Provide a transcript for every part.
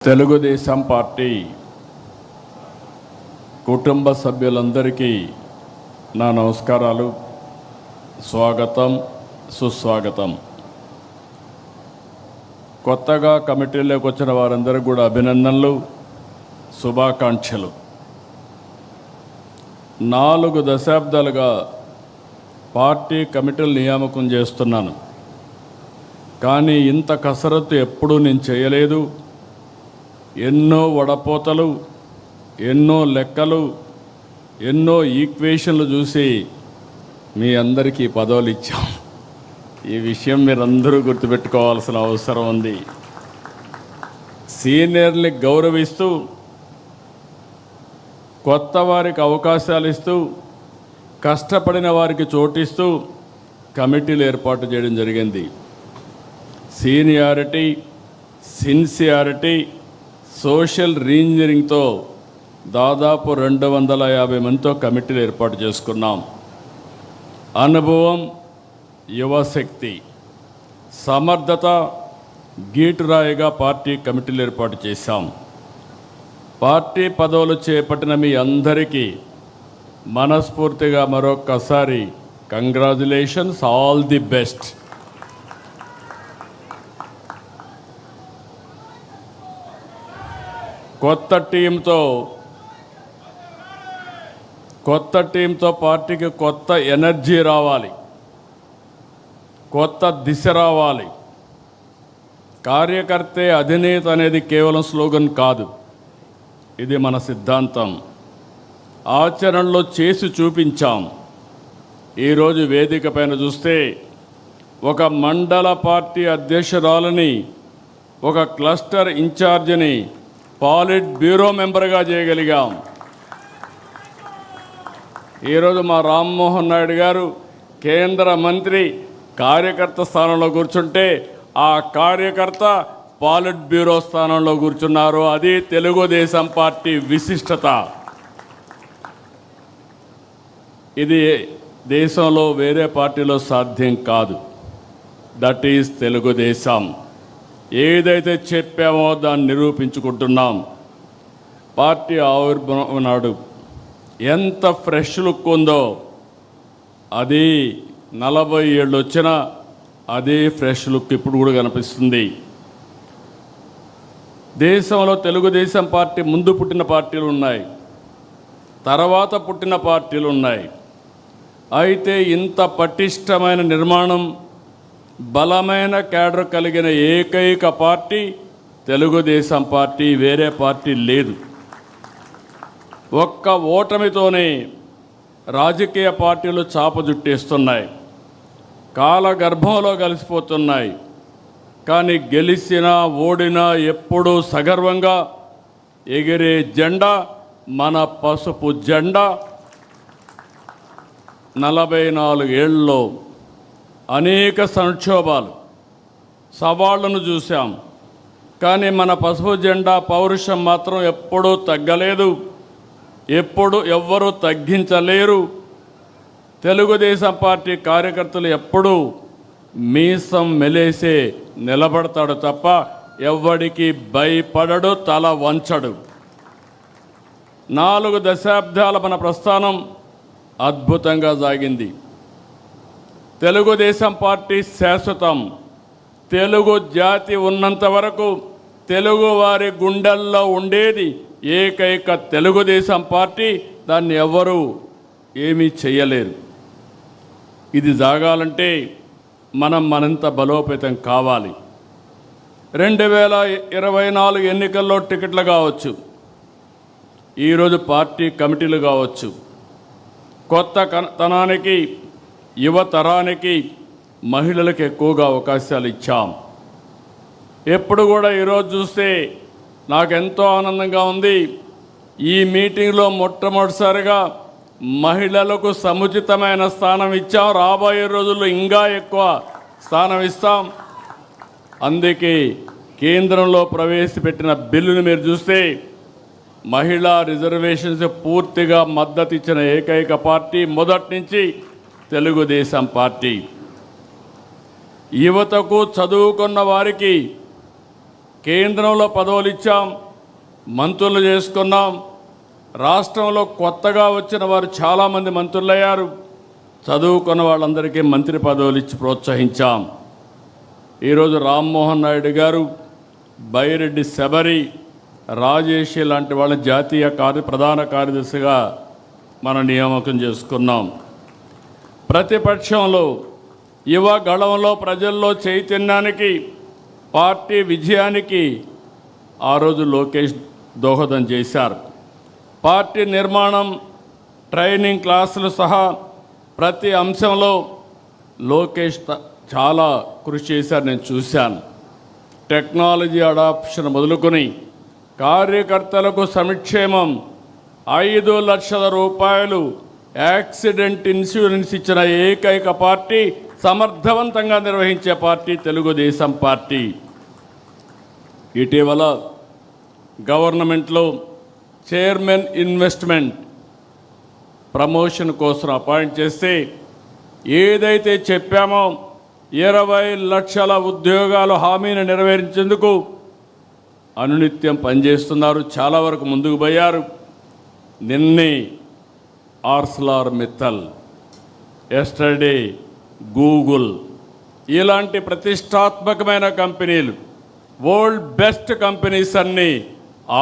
Telugu Desam party కుటుంబ సభ్యులందరికీ నా నమస్కారాలు, స్వాగతం, సుస్వాగతం. కొత్తగా కమిటీలోకి వచ్చిన వారందరికీ కూడా అభినందనలు, శుభాకాంక్షలు. 4 దశాబ్దాలుగా పార్టీ కమిటీలు నియామకం చేస్తున్నాను, కానీ ఇంత కసరత్తు ఎప్పుడూ నేను చేయలేదు. ఎన్నో వడపోతలు, ఎన్నో లెక్కలు, ఎన్నో ఈక్వేషన్లు చూసి మీ అందరికీ పదవులు ఇచ్చాం. ఈ విషయం మీరందరూ గుర్తుపెట్టుకోవాల్సిన అవసరం ఉంది. సీనియర్ని గౌరవిస్తూ, కొత్త వారికి అవకాశాలు ఇస్తూ, కష్టపడిన వారికి చోటిస్తూ కమిటీలు ఏర్పాటు చేయడం జరిగింది. సీనియారిటీ, సిన్సియారిటీ, సోషల్ రీఇంజనీరింగ్తో దాదాపు 250 మందితో కమిటీలు ఏర్పాటు చేసుకున్నాం. అనుభవం, యువశక్తి, సమర్థత గీటురాయిగా పార్టీ కమిటీలు ఏర్పాటు చేశాం. పార్టీ పదవులు చేపట్టిన మీ అందరికీ మనస్ఫూర్తిగా మరొక్కసారి కంగ్రాచులేషన్స్, ఆల్ ది బెస్ట్. కొత్త టీంతో పార్టీకి కొత్త ఎనర్జీ రావాలి, కొత్త దిశ రావాలి. కార్యకర్తే అధినేత అనేది కేవలం స్లోగన్ కాదు, ఇది మన సిద్ధాంతం. ఆచరణలో చేసి చూపించాం. ఈరోజు వేదిక పైన చూస్తే ఒక మండల పార్టీ అధ్యక్షురాలని, ఒక క్లస్టర్ ఇన్ఛార్జిని పాలిట్ బ్యూరో మెంబర్గా చేయగలిగాం. ఈరోజు మా రామ్మోహన్ నాయుడు గారు కేంద్ర మంత్రి కార్యకర్త స్థానంలో కూర్చుంటే, ఆ కార్యకర్త పాలిట్ బ్యూరో స్థానంలో కూర్చున్నారు. అది తెలుగుదేశం పార్టీ విశిష్టత. ఇది దేశంలో వేరే పార్టీలో సాధ్యం కాదు. That is Telugu Desam. ఏదైతే చెప్పామో దాన్ని నిరూపించుకుంటున్నాం. పార్టీ ఆవిర్భావం నాడు ఎంత ఫ్రెష్ లుక్ ఉందో, అది 40 ఏళ్ళు వచ్చినా అదే ఫ్రెష్ లుక్ ఇప్పుడు కూడా కనిపిస్తుంది. దేశంలో తెలుగుదేశం పార్టీ ముందు పుట్టిన పార్టీలు ఉన్నాయి, తర్వాత పుట్టిన పార్టీలు ఉన్నాయి. అయితే ఇంత పటిష్టమైన నిర్మాణం, బలమైన క్యాడర్ కలిగిన ఏకైక పార్టీ తెలుగుదేశం పార్టీ, వేరే పార్టీ లేదు. ఒక్క ఓటమితోనే రాజకీయ పార్టీలు చాపజుట్టేస్తున్నాయి, కాలగర్భంలో కలిసిపోతున్నాయి. కానీ గెలిచినా ఓడినా ఎప్పుడూ సగర్వంగా ఎగిరే జెండా మన పసుపు జెండా. 44 ఏళ్ళలో అనేక సంక్షోభాలు, సవాళ్లను చూశాం. కానీ మన పసుపు జెండా పౌరుషం మాత్రం ఎప్పుడూ తగ్గలేదు, ఎప్పుడు ఎవ్వరూ తగ్గించలేరు. తెలుగుదేశం పార్టీ కార్యకర్తలు ఎప్పుడూ మీసం మెలేసే నిలబడతాడు తప్ప ఎవ్వడికి భయపడడు, తల వంచడు. 4 దశాబ్దాల మన ప్రస్థానం అద్భుతంగా సాగింది. తెలుగుదేశం పార్టీ శాశ్వతం. తెలుగు జాతి ఉన్నంత వరకు తెలుగు వారి గుండెల్లో ఉండేది ఏకైక తెలుగుదేశం పార్టీ. దాన్ని ఎవ్వరూ ఏమీ చేయలేరు. ఇది సాగాలంటే మనం మరింత బలోపేతం కావాలి. 2024 ఎన్నికల్లో టికెట్లు కావచ్చు, ఈరోజు పార్టీ కమిటీలు కావచ్చు. కొత్త తనానికి, యువతరానికి, మహిళలకు ఎక్కువగా అవకాశాలు ఇచ్చాం. ఎప్పుడు కూడా ఈరోజు చూస్తే నాకెంతో ఆనందంగా ఉంది. ఈ మీటింగ్లో మొట్టమొదటిసారిగా మహిళలకు సముచితమైన స్థానం ఇచ్చాం. రాబోయే రోజుల్లో ఇంకా ఎక్కువ స్థానం ఇస్తాం. అందుకే కేంద్రంలో ప్రవేశపెట్టిన బిల్లును మీరు చూస్తే మహిళా రిజర్వేషన్స్ పూర్తిగా మద్దతు ఇచ్చిన ఏకైక పార్టీ మొదటి నుంచి తెలుగుదేశం పార్టీ. యువతకు, చదువుకున్న వారికి కేంద్రంలో పదవులు ఇచ్చాం, మంత్రులు చేసుకున్నాం. రాష్ట్రంలో కొత్తగా వచ్చిన వారు చాలామంది మంత్రులయ్యారు. చదువుకున్న వాళ్ళందరికీ మంత్రి పదవులు ఇచ్చి ప్రోత్సహించాం. ఈరోజు రామ్మోహన్ నాయుడు గారు, బైరెడ్డి శబరి, రాజేషి లాంటి వాళ్ళ జాతీయ ప్రధాన కార్యదర్శిగా మనం నియామకం చేసుకున్నాం. ప్రతిపక్షంలో యువ గళంలో ప్రజల్లో చైతన్యానికి, పార్టీ విజయానికి ఆ రోజు లోకేష్ దోహదం చేశారు. పార్టీ నిర్మాణం, ట్రైనింగ్ క్లాసులు సహా ప్రతి అంశంలో లోకేష్ చాలా కృషి చేశారు, నేను చూశాను. టెక్నాలజీ అడాప్షన్ మొదలుకొని కార్యకర్తలకు సంక్షేమం, 5 లక్షల రూపాయలు యాక్సిడెంట్ ఇన్సూరెన్స్ ఇచ్చిన ఏకైక పార్టీ, సమర్థవంతంగా నిర్వహించే పార్టీ తెలుగుదేశం పార్టీ. ఇటీవల గవర్నమెంట్లో చైర్మన్ ఇన్వెస్ట్మెంట్ ప్రమోషన్ కోసం అపాయింట్ చేస్తే ఏదైతే చెప్పామో 20 లక్షల ఉద్యోగాల హామీని నెరవేర్చేందుకు అనునిత్యం పనిచేస్తున్నారు. చాలా వరకు ముందుకు పోయారు. నిన్నే ఆర్సెలర్ మిత్తల్, ఎస్టర్డే గూగుల్, ఇలాంటి ప్రతిష్టాత్మకమైన కంపెనీలు, వరల్డ్ బెస్ట్ కంపెనీస్ అన్నీ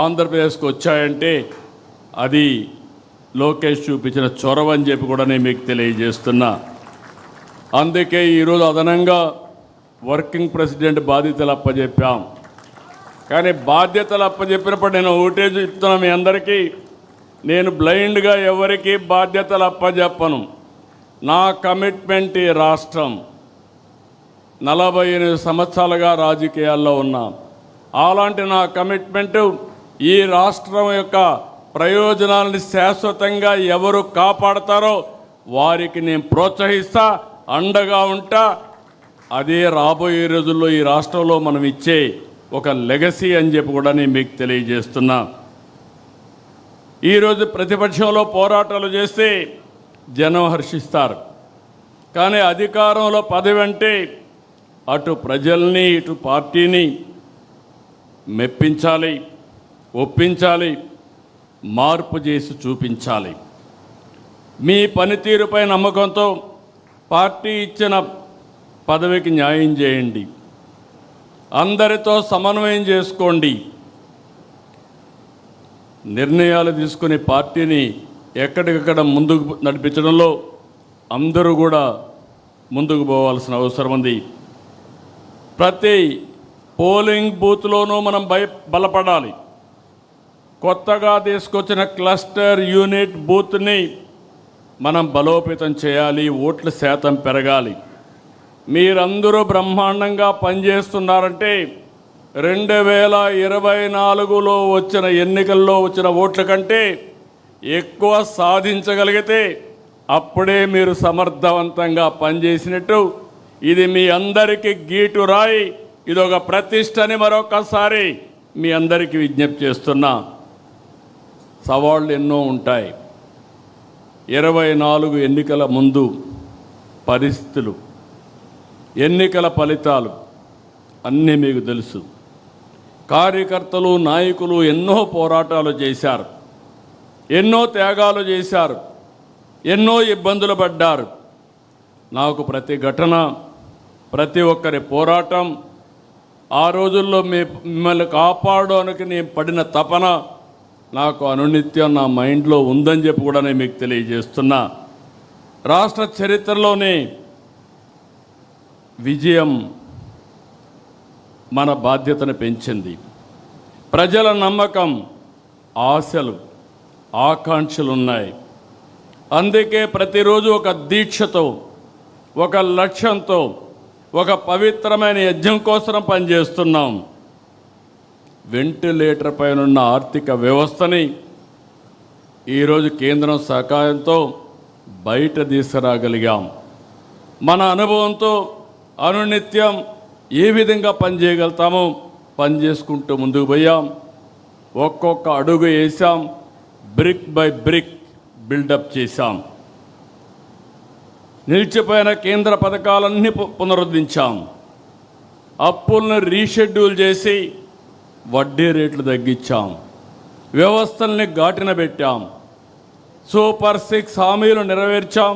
ఆంధ్రప్రదేశ్కి వచ్చాయంటే అది లోకేష్ చూపించిన చొరవ అని చెప్పి కూడా నేను మీకు తెలియజేస్తున్నా. అందుకే ఈరోజు అదనంగా వర్కింగ్ ప్రెసిడెంట్ బాధ్యతలు అప్పచెప్పాం. కానీ బాధ్యతలు అప్పచెప్పినప్పుడు నేను ఒకటే చెప్తున్నా మీ అందరికీ, నేను బ్లైండ్గా ఎవరికి బాధ్యతలు అప్పచెప్పను. నా కమిట్మెంట్ ఈ రాష్ట్రం. 48 సంవత్సరాలుగా రాజకీయాల్లో ఉన్నా. అలాంటి నా కమిట్మెంటు ఈ రాష్ట్రం యొక్క ప్రయోజనాలను శాశ్వతంగా ఎవరు కాపాడతారో వారికి నేను ప్రోత్సహిస్తా, అండగా ఉంటా. అదే రాబోయే రోజుల్లో ఈ రాష్ట్రంలో మనం ఇచ్చే ఒక లెగసీ అని చెప్పి కూడా నేను మీకు తెలియజేస్తున్నా. ఈరోజు ప్రతిపక్షంలో పోరాటాలు చేస్తే జనం హర్షిస్తారు. కానీ అధికారంలో పదవి అంటే అటు ప్రజల్ని ఇటు పార్టీని మెప్పించాలి, ఒప్పించాలి, మార్పు చేసి చూపించాలి. మీ పనితీరుపై నమ్మకంతో పార్టీ ఇచ్చిన పదవికి న్యాయం చేయండి. అందరితో సమన్వయం చేసుకోండి. నిర్ణయాలు తీసుకుని పార్టీని ఎక్కడికక్కడ ముందుకు నడిపించడంలో అందరూ కూడా ముందుకు పోవాల్సిన అవసరం ఉంది. ప్రతి పోలింగ్ బూత్లోనూ మనం బలపడాలి. కొత్తగా తీసుకొచ్చిన క్లస్టర్ యూనిట్ బూత్ని మనం బలోపేతం చేయాలి. ఓట్ల శాతం పెరగాలి. మీరందరూ బ్రహ్మాండంగా పనిచేస్తున్నారంటే 2024లో వచ్చిన ఎన్నికల్లో వచ్చిన ఓట్ల కంటే ఎక్కువ సాధించగలిగితే అప్పుడే మీరు సమర్థవంతంగా పనిచేసినట్టు. ఇది మీ అందరికీ గీటు రాయి. ఇదొక ప్రతిష్టని మరొకసారి మీ అందరికీ విజ్ఞప్తి చేస్తున్నా. సవాళ్ళు ఎన్నో ఉంటాయి. 24 ఎన్నికల ముందు పరిస్థితులు, ఎన్నికల ఫలితాలు అన్నీ మీకు తెలుసు. కార్యకర్తలు, నాయకులు ఎన్నో పోరాటాలు చేశారు, ఎన్నో త్యాగాలు చేశారు, ఎన్నో ఇబ్బందులు పడ్డారు. నాకు ప్రతి ఘటన, ప్రతి ఒక్కరి పోరాటం, ఆ రోజుల్లో మిమ్మల్ని కాపాడడానికి నేను పడిన తపన నాకు అనునిత్యం నా మైండ్లో ఉందని చెప్పి కూడా నేను మీకు తెలియజేస్తున్నా. రాష్ట్ర చరిత్రలోనే విజయం మన బాధ్యతను పెంచింది. ప్రజల నమ్మకం, ఆశలు, ఆకాంక్షలు ఉన్నాయి. అందుకే ప్రతిరోజు ఒక దీక్షతో, ఒక లక్ష్యంతో, ఒక పవిత్రమైన యజ్ఞం కోసం పనిచేస్తున్నాం. వెంటిలేటర్ పైన ఉన్న ఆర్థిక వ్యవస్థని ఈరోజు కేంద్రం సహాయంతో బయట తీసుకురాగలిగాం. మన అనుభవంతో అనునిత్యం ఏ విధంగా పనిచేయగలుగుతామో పనిచేసుకుంటూ ముందుకు పోయాం. ఒక్కొక్క అడుగు వేసాం. బ్రిక్ బై బ్రిక్ బిల్డప్ చేశాం. నిలిచిపోయిన కేంద్ర పథకాలన్నీ పునరుద్ధరించాం. అప్పులను రీషెడ్యూల్ చేసి వడ్డీ రేట్లు తగ్గించాం, వ్యవస్థల్ని ఘాటిన పెట్టాం, సూపర్ 6 హామీలు నెరవేర్చాం,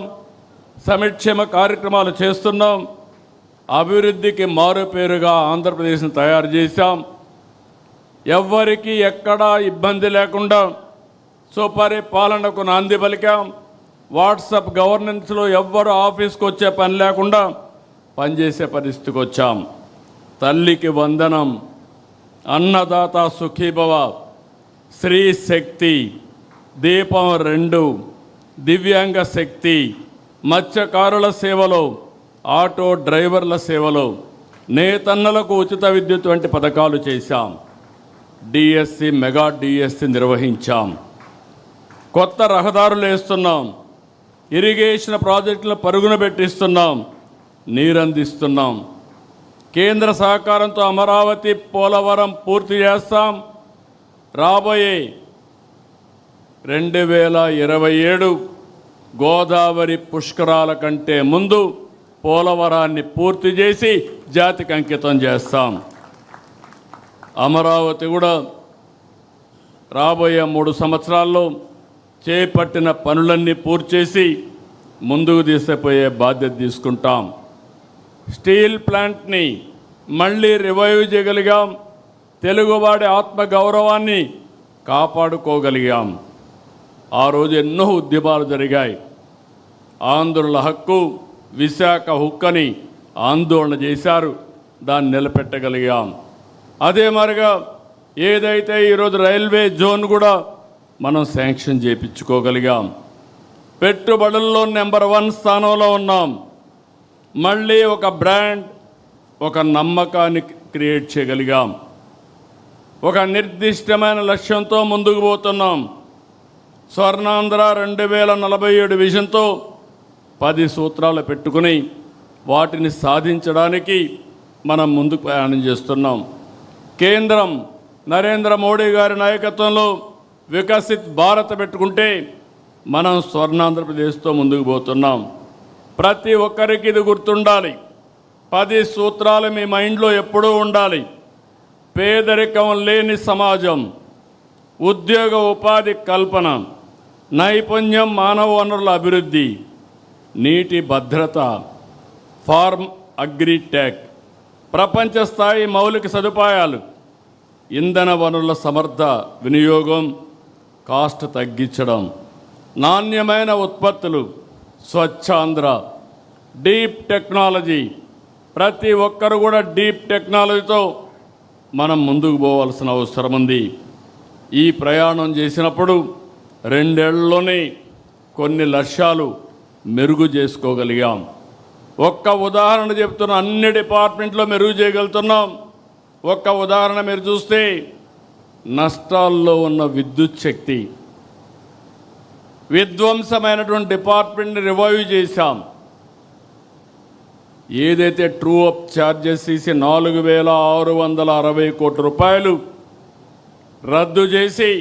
సంక్షేమ కార్యక్రమాలు చేస్తున్నాం, అభివృద్ధికి మారుపేరుగా ఆంధ్రప్రదేశ్ని తయారు చేశాం. ఎవ్వరికీ ఎక్కడా ఇబ్బంది లేకుండా సుపరిపాలనకు నాంది పలికాం. వాట్సాప్ గవర్నెన్స్లో ఎవ్వరు ఆఫీస్కి వచ్చే పని లేకుండా పనిచేసే పరిస్థితికి వచ్చాం. తల్లికి వందనం, అన్నదాత సుఖీభవ, స్త్రీ శక్తి, దీపం 2, దివ్యాంగ శక్తి, మత్స్యకారుల సేవలో, ఆటో డ్రైవర్ల సేవలో, నేతన్నలకు ఉచిత విద్యుత్ వంటి పథకాలు చేశాం. డిఎస్సి, మెగా డిఎస్సి నిర్వహించాం. కొత్త రహదారులు వేస్తున్నాం, ఇరిగేషన్ ప్రాజెక్టులు పరుగున పెట్టిస్తున్నాం, నీరందిస్తున్నాం. కేంద్ర సహకారంతో అమరావతి, పోలవరం పూర్తి చేస్తాం. రాబోయే 2027 గోదావరి పుష్కరాల కంటే ముందు పోలవరాన్ని పూర్తి చేసి జాతికి అంకితం చేస్తాం. అమరావతి కూడా రాబోయే 3 సంవత్సరాల్లో చేపట్టిన పనులన్నీ పూర్తి చేసి ముందుకు తీసుకుపోయే బాధ్యత తీసుకుంటాం. స్టీల్ ప్లాంట్ని మళ్ళీ రివైవ్ చేయగలిగాం. తెలుగువాడి ఆత్మగౌరవాన్ని కాపాడుకోగలిగాం. ఆ రోజు ఎన్నో ఉద్యమాలు జరిగాయి. ఆంధ్రుల హక్కు, విశాఖ హుక్కని ఆందోళన చేశారు, దాన్ని నిలబెట్టగలిగాం. అదే మరిగా ఏదైతే ఈరోజు రైల్వే జోన్ కూడా మనం శాంక్షన్ చేయించుకోగలిగాం. పెట్టుబడుల్లో నెంబర్ 1 స్థానంలో ఉన్నాం. మళ్ళీ ఒక బ్రాండ్, ఒక నమ్మకాన్ని క్రియేట్ చేయగలిగాం. ఒక నిర్దిష్టమైన లక్ష్యంతో ముందుకు పోతున్నాం. స్వర్ణాంధ్ర 2047 విజన్తో 10 సూత్రాలు పెట్టుకుని వాటిని సాధించడానికి మనం ముందుకు ప్రయాణం చేస్తున్నాం. కేంద్రం నరేంద్ర మోడీ గారి నాయకత్వంలో వికసిత్ భారత్ పెట్టుకుంటే మనం స్వర్ణాంధ్రప్రదేశ్తో ముందుకు పోతున్నాం. ప్రతి ఒక్కరికి ఇది గుర్తుండాలి. 10 సూత్రాలు మీ మైండ్లో ఎప్పుడూ ఉండాలి. పేదరికం లేని సమాజం, ఉద్యోగ ఉపాధి కల్పన, నైపుణ్యం, మానవ వనరుల అభివృద్ధి, నీటి భద్రత, ఫార్మ్ అగ్రిటెక్, ప్రపంచ స్థాయి మౌలిక సదుపాయాలు, ఇంధన వనరుల సమర్థ వినియోగం, కాస్ట్ తగ్గించడం, నాణ్యమైన ఉత్పత్తులు, స్వచ్ఛాంధ్ర, డీప్ టెక్నాలజీ. ప్రతి ఒక్కరు కూడా డీప్ టెక్నాలజీతో మనం ముందుకు పోవాల్సిన అవసరం ఉంది. ఈ ప్రయాణం చేసినప్పుడు 2 ఏళ్లలోనే కొన్ని లక్ష్యాలు మెరుగు చేసుకోగలిగాం. ఒక్క ఉదాహరణ చెప్తున్నా, అన్ని డిపార్ట్మెంట్లో మెరుగు చేయగలుగుతున్నాం. ఒక్క ఉదాహరణ మీరు చూస్తే, నష్టాల్లో ఉన్న విద్యుత్ శక్తి, విధ్వంసమైనటువంటి డిపార్ట్మెంట్ని రివైవ్ చేశాం. ఏదైతే ట్రూ అప్ ఛార్జెస్ తీసి 4,660 కోట్ల రూపాయలు రద్దు చేసి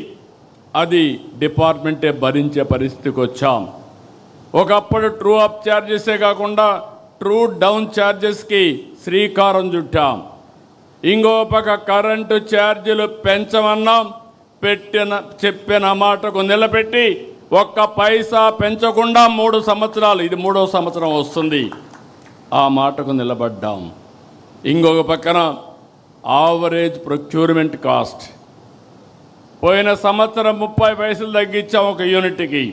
అది డిపార్ట్మెంటే భరించే పరిస్థితికి వచ్చాం. ఒకప్పుడు ట్రూ అప్ ఛార్జెసే కాకుండా ట్రూ డౌన్ ఛార్జెస్కి శ్రీకారం చుట్టాం. ఇంకో పక్క కరెంటు ఛార్జీలు పెంచమన్నాం, చెప్పిన మాటకు నిలబెట్టి ఒక్క పైసా పెంచకుండా 3 సంవత్సరాలు, ఇది 3వ సంవత్సరం వస్తుంది, ఆ మాటకు నిలబడ్డాం. ఇంకొక పక్కన ఆవరేజ్ ప్రొక్యూర్మెంట్ కాస్ట్ పోయిన సంవత్సరం 30 పైసలు తగ్గించాం ఒక యూనిట్కి.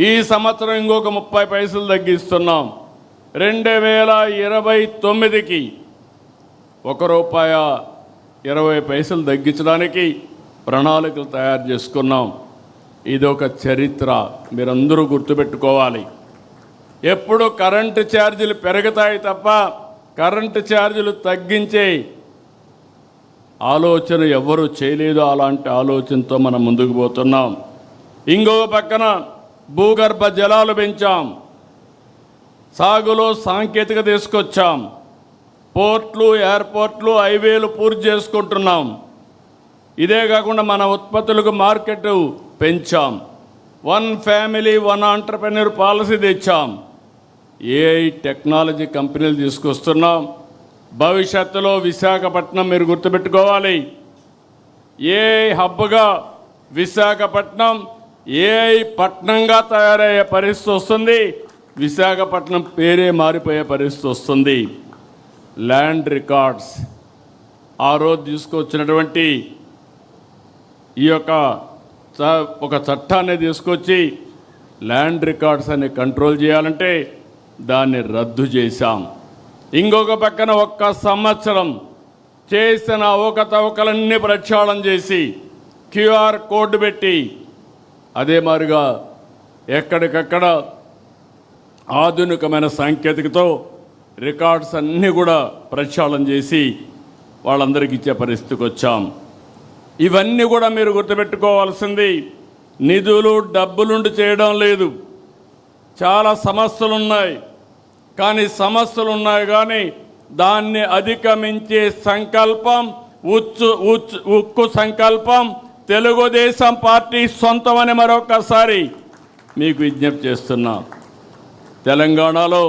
ఈ సంవత్సరం ఇంకొక 30 పైసలు తగ్గిస్తున్నాం. 2029కి ₹1.20 తగ్గించడానికి ప్రణాళికలు తయారు చేసుకున్నాం. ఇదొక చరిత్ర, మీరందరూ గుర్తుపెట్టుకోవాలి. ఎప్పుడు కరెంటు ఛార్జీలు పెరుగుతాయి తప్ప కరెంటు ఛార్జీలు తగ్గించే ఆలోచన ఎవ్వరూ చేయలేదు. అలాంటి ఆలోచనతో మనం ముందుకు పోతున్నాం. ఇంకో పక్కన భూగర్భ జలాలు పెంచాం, సాగులో సాంకేతిక తీసుకొచ్చాం, పోర్ట్లు, ఎయిర్పోర్ట్లు, హైవేలు పూర్తి చేసుకుంటున్నాం. ఇదే కాకుండా మన ఉత్పత్తులకు మార్కెట్ పెంచాం. 1 ఫ్యామిలీ 1 ఆంటర్‌ప్రెన్యూర్ పాలసీ తెచ్చాం. ఏఐ టెక్నాలజీ కంపెనీలు తీసుకొస్తున్నాం. భవిష్యత్తులో విశాఖపట్నం మీరు గుర్తుపెట్టుకోవాలి, ఏఐ హబ్గా విశాఖపట్నం ఏఐ పట్నంగా తయారయ్యే పరిస్థితి వస్తుంది. విశాఖపట్నం పేరే మారిపోయే పరిస్థితి వస్తుంది. ల్యాండ్ రికార్డ్స్ ఆ రోజు తీసుకొచ్చినటువంటి ఈ యొక్క ఒక చట్టాన్ని తీసుకొచ్చి ల్యాండ్ రికార్డ్స్ అని కంట్రోల్ చేయాలంటే దాన్ని రద్దు చేశాం. ఇంకొక పక్కన ఒక్క సంవత్సరం చేసిన అవకతవకలన్నీ ప్రక్షాళన చేసి క్యూఆర్ కోడ్ పెట్టి అదే మాదిరిగా ఎక్కడికక్కడ ఆధునికమైన సాంకేతికతో రికార్డ్స్ అన్నీ కూడా ప్రక్షాళన చేసి వాళ్ళందరికీ ఇచ్చే పరిస్థితికి వచ్చాం. ఇవన్నీ కూడా మీరు గుర్తుపెట్టుకోవాల్సింది నిధులు డబ్బులుండి చేయడం లేదు. చాలా సమస్యలు ఉన్నాయి, కానీ దాన్ని అధిగమించే సంకల్పం ఉక్కు సంకల్పం తెలుగుదేశం పార్టీ సొంతమని మరొకసారి మీకు విజ్ఞప్తి చేస్తున్నా. తెలంగాణలో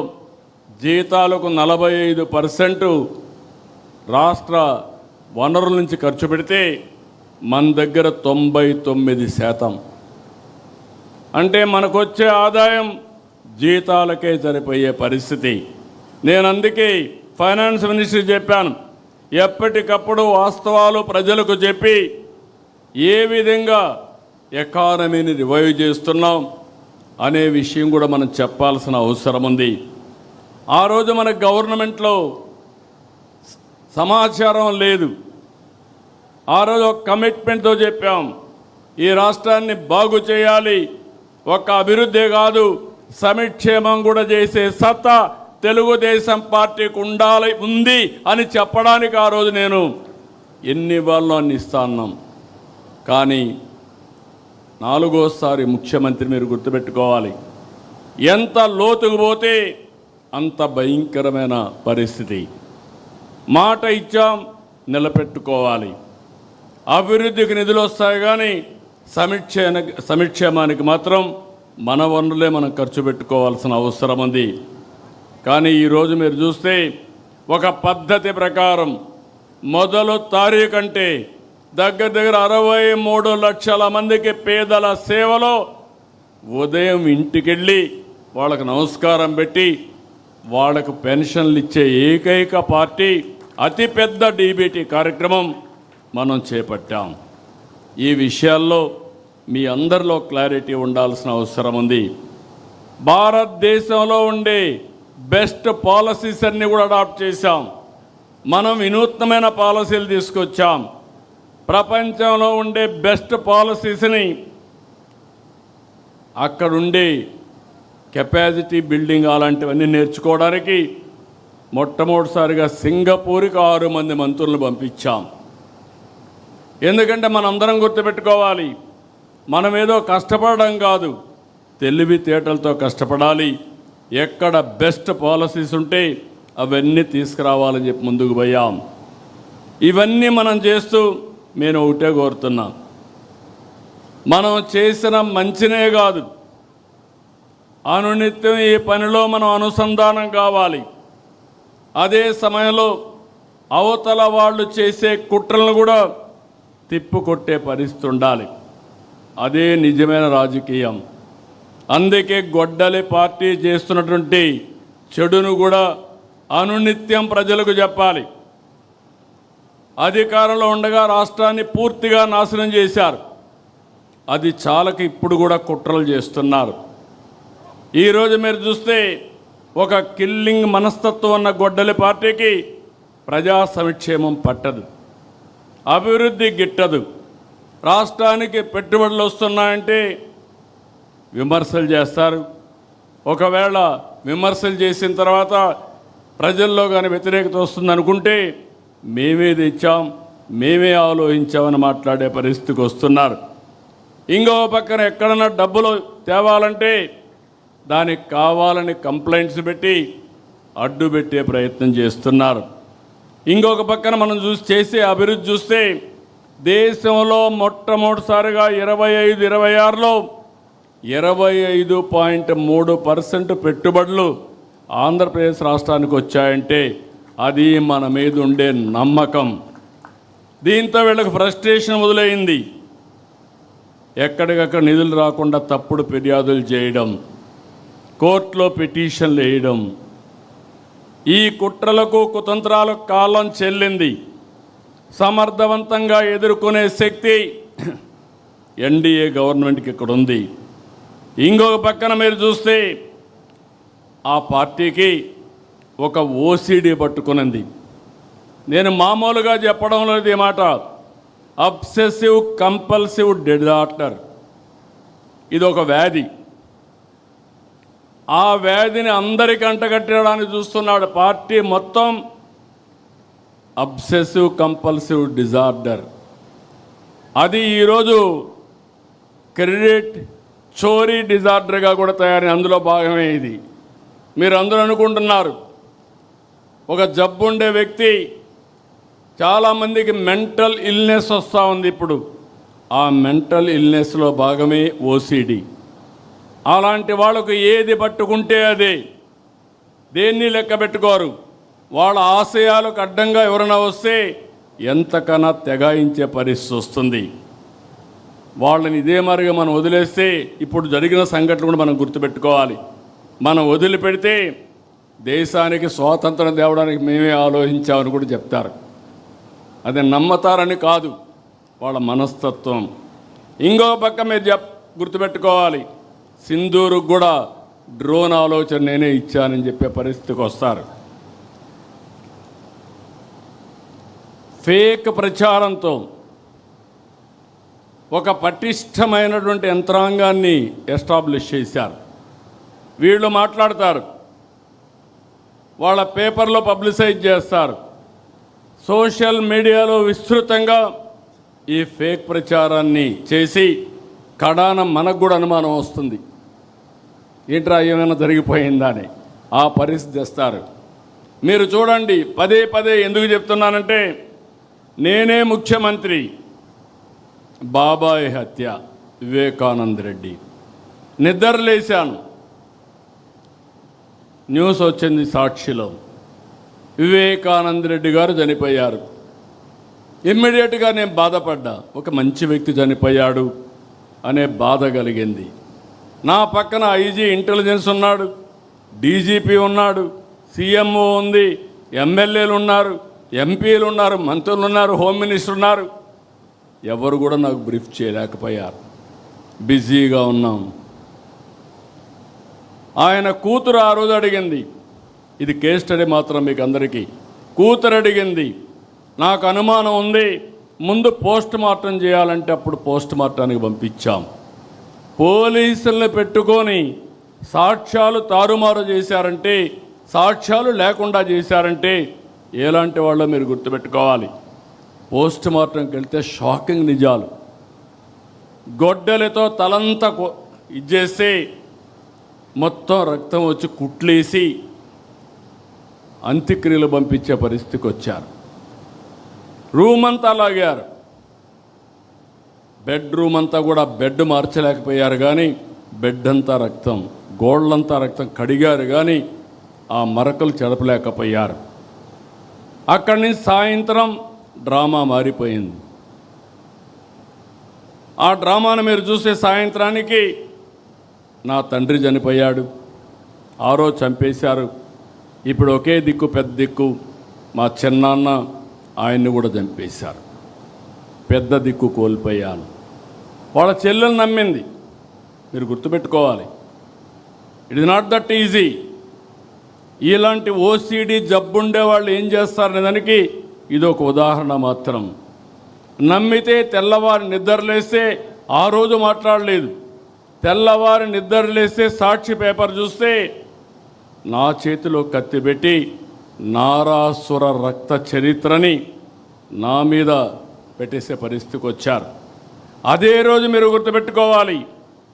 జీతాలకు 45% రాష్ట్ర వనరుల నుంచి ఖర్చు పెడితే మన దగ్గర 99%. అంటే మనకు వచ్చే ఆదాయం జీతాలకే సరిపోయే పరిస్థితి. నేను అందుకే ఫైనాన్స్ మినిస్టర్ చెప్పాను, ఎప్పటికప్పుడు వాస్తవాలు ప్రజలకు చెప్పి ఏ విధంగా ఎకానమీని రివైవ్ చేస్తున్నాం అనే విషయం కూడా మనం చెప్పాల్సిన అవసరం ఉంది. ఆ రోజు మన గవర్నమెంట్లో సమాచారం లేదు. ఆ రోజు ఒక కమిట్మెంట్తో చెప్పాం, ఈ రాష్ట్రాన్ని బాగు చేయాలి, ఒక అభివృద్ధి కాదు సంక్షేమం కూడా చేసే సత్తా తెలుగుదేశం పార్టీకి ఉంది అని చెప్పడానికి ఆ రోజు నేను ఎన్ని ఇవ్వాలో అన్ని ఇస్తా అన్నాం. కానీ 4వసారి ముఖ్యమంత్రి మీరు గుర్తుపెట్టుకోవాలి, ఎంత లోతుకు పోతే అంత భయంకరమైన పరిస్థితి. మాట ఇచ్చాం, నిలబెట్టుకోవాలి. అభివృద్ధికి నిధులు వస్తాయి, కానీ సంక్షేమానికి మాత్రం మన వనరులే మనం ఖర్చు పెట్టుకోవాల్సిన అవసరం ఉంది. కానీ ఈరోజు మీరు చూస్తే ఒక పద్ధతి ప్రకారం మొదలు తారీఖు అంటే దగ్గర 63 లక్షల మందికి పేదల సేవలో ఉదయం ఇంటికెళ్ళి వాళ్ళకు నమస్కారం పెట్టి వాళ్ళకు పెన్షన్లు ఇచ్చే ఏకైక పార్టీ అతిపెద్ద డీబీటీ కార్యక్రమం మనం చేపట్టాం. ఈ విషయాల్లో మీ అందరిలో క్లారిటీ ఉండాల్సిన అవసరం ఉంది. భారతదేశంలో ఉండే బెస్ట్ పాలసీస్ అన్నీ కూడా అడాప్ట్ చేశాం. మనం వినూత్నమైన పాలసీలు తీసుకొచ్చాం. ప్రపంచంలో ఉండే బెస్ట్ పాలసీస్ని అక్కడుండే కెపాసిటీ బిల్డింగ్ అలాంటివన్నీ నేర్చుకోవడానికి మొట్టమొదటిసారిగా సింగపూర్కి 6 మంది మంత్రులను పంపించాం. ఎందుకంటే మనందరం గుర్తుపెట్టుకోవాలి, మనం ఏదో కష్టపడడం కాదు, తెలివితేటలతో కష్టపడాలి. ఎక్కడ బెస్ట్ పాలసీస్ ఉంటే అవన్నీ తీసుకురావాలని చెప్పి ముందుకు పోయాం. ఇవన్నీ మనం చేస్తూ నేను ఒకటే కోరుతున్నా, మనం చేసిన మంచినే కాదు, అనునిత్యం ఈ పనిలో మనం అనుసంధానం కావాలి. అదే సమయంలో అవతల వాళ్ళు చేసే కుట్రలను కూడా తిప్పుకొట్టే పరిస్థితి ఉండాలి. అదే నిజమైన రాజకీయం. అందుకే గొడ్డలి పార్టీ చేస్తున్నటువంటి చెడును కూడా అనునిత్యం ప్రజలకు చెప్పాలి. అధికారంలో ఉండగా రాష్ట్రాన్ని పూర్తిగా నాశనం చేశారు. అది చాలక ఇప్పుడు కూడా కుట్రలు చేస్తున్నారు. ఈరోజు మీరు చూస్తే ఒక కిల్లింగ్ మనస్తత్వం ఉన్న గొడ్డలి పార్టీకి ప్రజా సంక్షేమం పట్టదు, అభివృద్ధి గిట్టదు. రాష్ట్రానికి పెట్టుబడులు వస్తున్నాయంటే విమర్శలు చేస్తారు. ఒకవేళ విమర్శలు చేసిన తర్వాత ప్రజల్లో కానీ వ్యతిరేకత వస్తుందనుకుంటే మేమే తెచ్చాం, మేమే ఆలోచించామని మాట్లాడే పరిస్థితికి వస్తున్నారు. ఇంకో పక్కన ఎక్కడన్నా డబ్బులు తేవాలంటే దానికి కావాలని కంప్లైంట్స్ పెట్టి అడ్డు పెట్టే ప్రయత్నం చేస్తున్నారు. ఇంకొక పక్కన మనం చేసే అభివృద్ధి చూస్తే దేశంలో మొట్టమొదటిసారిగా 25-26లో 25.3% పెట్టుబడులు ఆంధ్రప్రదేశ్ రాష్ట్రానికి వచ్చాయంటే అది మన మీద ఉండే నమ్మకం. దీంతో వీళ్ళకి ఫ్రస్ట్రేషన్ మొదలైంది. ఎక్కడికక్కడ నిధులు రాకుండా తప్పుడు ఫిర్యాదులు చేయడం, కోర్టులో పిటిషన్లు వేయడం, ఈ కుట్రలకు కుతంత్రాలకు కాలం చెల్లింది. సమర్థవంతంగా ఎదుర్కొనే శక్తి ఎన్డీఏ గవర్నమెంట్కి ఇక్కడ ఉంది. ఇంకొక పక్కన మీరు చూస్తే ఆ పార్టీకి ఒక ఓసీడీ పట్టుకునింది. నేను మామూలుగా చెప్పడం లేదు ఈ మాట. అబ్సెసివ్ కంపల్సివ్ డిజార్డర్, ఇది ఒక వ్యాధి. ఆ వ్యాధిని అందరికీ అంటగట్టడానికి చూస్తున్నాడు పార్టీ మొత్తం. అబ్సెసివ్ కంపల్సివ్ డిజార్డర్ అది ఈరోజు క్రెడిట్ చోరీ డిజార్డర్గా కూడా తయారైన అందులో భాగమే ఇది. మీరు అందరూ అనుకుంటున్నారు ఒక జబ్బు ఉండే వ్యక్తి, చాలామందికి మెంటల్ ఇల్నెస్ వస్తూ ఉంది. ఇప్పుడు ఆ మెంటల్ ఇల్నెస్లో భాగమే ఓసిడి. అలాంటి వాళ్ళకు ఏది పట్టుకుంటే అదే, దేన్ని లెక్క పెట్టుకోరు. వాళ్ళ ఆశయాలకు అడ్డంగా ఎవరైనా వస్తే ఎంతకన్నా తెగాయించే పరిస్థితి వస్తుంది. వాళ్ళని ఇదే మరిగా మనం వదిలేస్తే, ఇప్పుడు జరిగిన సంఘటనలు కూడా మనం గుర్తుపెట్టుకోవాలి. మనం వదిలిపెడితే దేశానికి స్వాతంత్రం తేవడానికి మేమే ఆలోచించామని కూడా చెప్తారు. అది నమ్మతారని కాదు, వాళ్ళ మనస్తత్వం. ఇంకో పక్క మీరు గుర్తుపెట్టుకోవాలి, సింధూరుకు కూడా డ్రోన్ ఆలోచన నేనే ఇచ్చానని చెప్పే పరిస్థితికి వస్తారు. ఫేక్ ప్రచారంతో ఒక పటిష్టమైనటువంటి యంత్రాంగాన్ని ఎస్టాబ్లిష్ చేశారు. వీళ్ళు మాట్లాడతారు, వాళ్ళ పేపర్లో పబ్లిసైజ్ చేస్తారు, సోషల్ మీడియాలో విస్తృతంగా ఈ ఫేక్ ప్రచారాన్ని చేసి కడాన మనకు కూడా అనుమానం వస్తుంది, ఏంట్రా ఏమైనా జరిగిపోయిందా అని. ఆ పరిస్థితి తెస్తారు. మీరు చూడండి, పదే పదే ఎందుకు చెప్తున్నానంటే, నేనే ముఖ్యమంత్రి, బాబాయ్ హత్య, వివేకానంద రెడ్డి, నిద్రలేశాను, న్యూస్ వచ్చింది సాక్షిలో, వివేకానంద రెడ్డి గారు చనిపోయారు. ఇమ్మీడియట్గా నేను బాధపడ్డా, ఒక మంచి వ్యక్తి చనిపోయాడు అనే బాధ కలిగింది. నా పక్కన ఐజీ ఇంటెలిజెన్స్ ఉన్నాడు, డీజీపీ ఉన్నాడు, సీఎంఓ ఉంది, ఎమ్మెల్యేలు ఉన్నారు, ఎంపీలు ఉన్నారు, మంత్రులు ఉన్నారు, హోమ్ మినిస్టర్ ఉన్నారు. ఎవరు కూడా నాకు బ్రీఫ్ చేయలేకపోయారు, బిజీగా ఉన్నాం. ఆయన కూతురు ఆ రోజు అడిగింది, ఇది కేస్ స్టడీ మాత్రం మీకు అందరికీ, కూతురు అడిగింది, నాకు అనుమానం ఉంది, ముందు పోస్ట్ మార్టం చేయాలంటే అప్పుడు పోస్ట్ మార్టానికి పంపించాం. పోలీసుల్ని పెట్టుకొని సాక్ష్యాలు తారుమారు చేశారంటే, సాక్ష్యాలు లేకుండా చేశారంటే ఎలాంటి వాళ్ళో మీరు గుర్తుపెట్టుకోవాలి. పోస్ట్ మార్టంకి వెళ్తే షాకింగ్ నిజాలు, గొడ్డలతో తలంతా ఇచ్చేస్తే మొత్తం రక్తం వచ్చి కుట్లేసి అంత్యక్రియలు పంపించే పరిస్థితికి వచ్చారు. రూమ్ అంతా లాగారు, బెడ్రూమ్ అంతా కూడా బెడ్ మార్చలేకపోయారు, కానీ బెడ్ అంతా రక్తం, గోళ్ళంతా రక్తం కడిగారు, కానీ ఆ మరకలు చెడపలేకపోయారు. అక్కడి నుంచి సాయంత్రం డ్రామా మారిపోయింది. ఆ డ్రామాను మీరు చూసే సాయంత్రానికి నా తండ్రి చనిపోయాడు, ఆ రోజు చంపేశారు, ఇప్పుడు ఒకే దిక్కు పెద్ద దిక్కు మా చిన్నాన్న, ఆయన్ని కూడా చంపేశారు, పెద్ద దిక్కు కోల్పోయాను. వాళ్ళ చెల్లెలు నమ్మింది. మీరు గుర్తుపెట్టుకోవాలి, it is not that easy. ఇలాంటి ఓసిడి జబ్బుండే వాళ్ళు ఏం చేస్తారనే దానికి ఇది ఒక ఉదాహరణ మాత్రం. నమ్మితే తెల్లవారు నిద్రలేస్తే ఆ రోజు మాట్లాడలేదు, తెల్లవారు నిద్రలేస్తే సాక్షి పేపర్ చూస్తే నా చేతిలో కత్తి పెట్టి నారాసుర రక్త చరిత్రని నా మీద పెట్టేసే పరిస్థితికి వచ్చారు. అదే రోజు మీరు గుర్తుపెట్టుకోవాలి,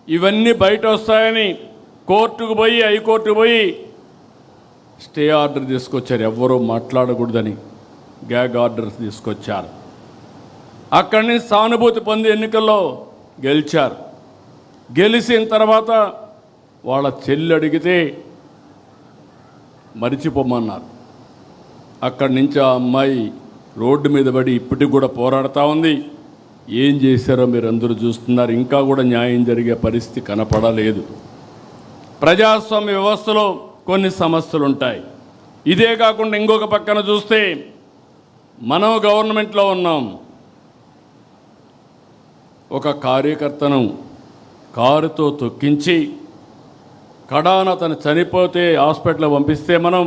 ఇవన్నీ బయట వస్తాయని కోర్టుకు పోయి, హైకోర్టుకు పోయి స్టే ఆర్డర్ తీసుకొచ్చారు, ఎవ్వరూ మాట్లాడకూడదని గ్యాగ్ ఆర్డర్స్ తీసుకొచ్చారు. అక్కడి నుంచి సానుభూతి పొంది ఎన్నికల్లో గెలిచారు. గెలిచిన తర్వాత వాళ్ళ చెల్లి అడిగితే మరిచిపోమన్నారు. అక్కడి నుంచి ఆ అమ్మాయి రోడ్డు మీద పడి ఇప్పటికి కూడా పోరాడుతూ ఉంది. ఏం చేశారో మీరు అందరూ చూస్తున్నారు. ఇంకా కూడా న్యాయం జరిగే పరిస్థితి కనపడలేదు. ప్రజాస్వామ్య వ్యవస్థలో కొన్ని సమస్యలు ఉంటాయి. ఇదే కాకుండా ఇంకొక పక్కన చూస్తే మనం గవర్నమెంట్లో ఉన్నాం. ఒక కార్యకర్తను కారుతో తొక్కించి కడాన అతను చనిపోతే హాస్పిటల్ పంపిస్తే మనం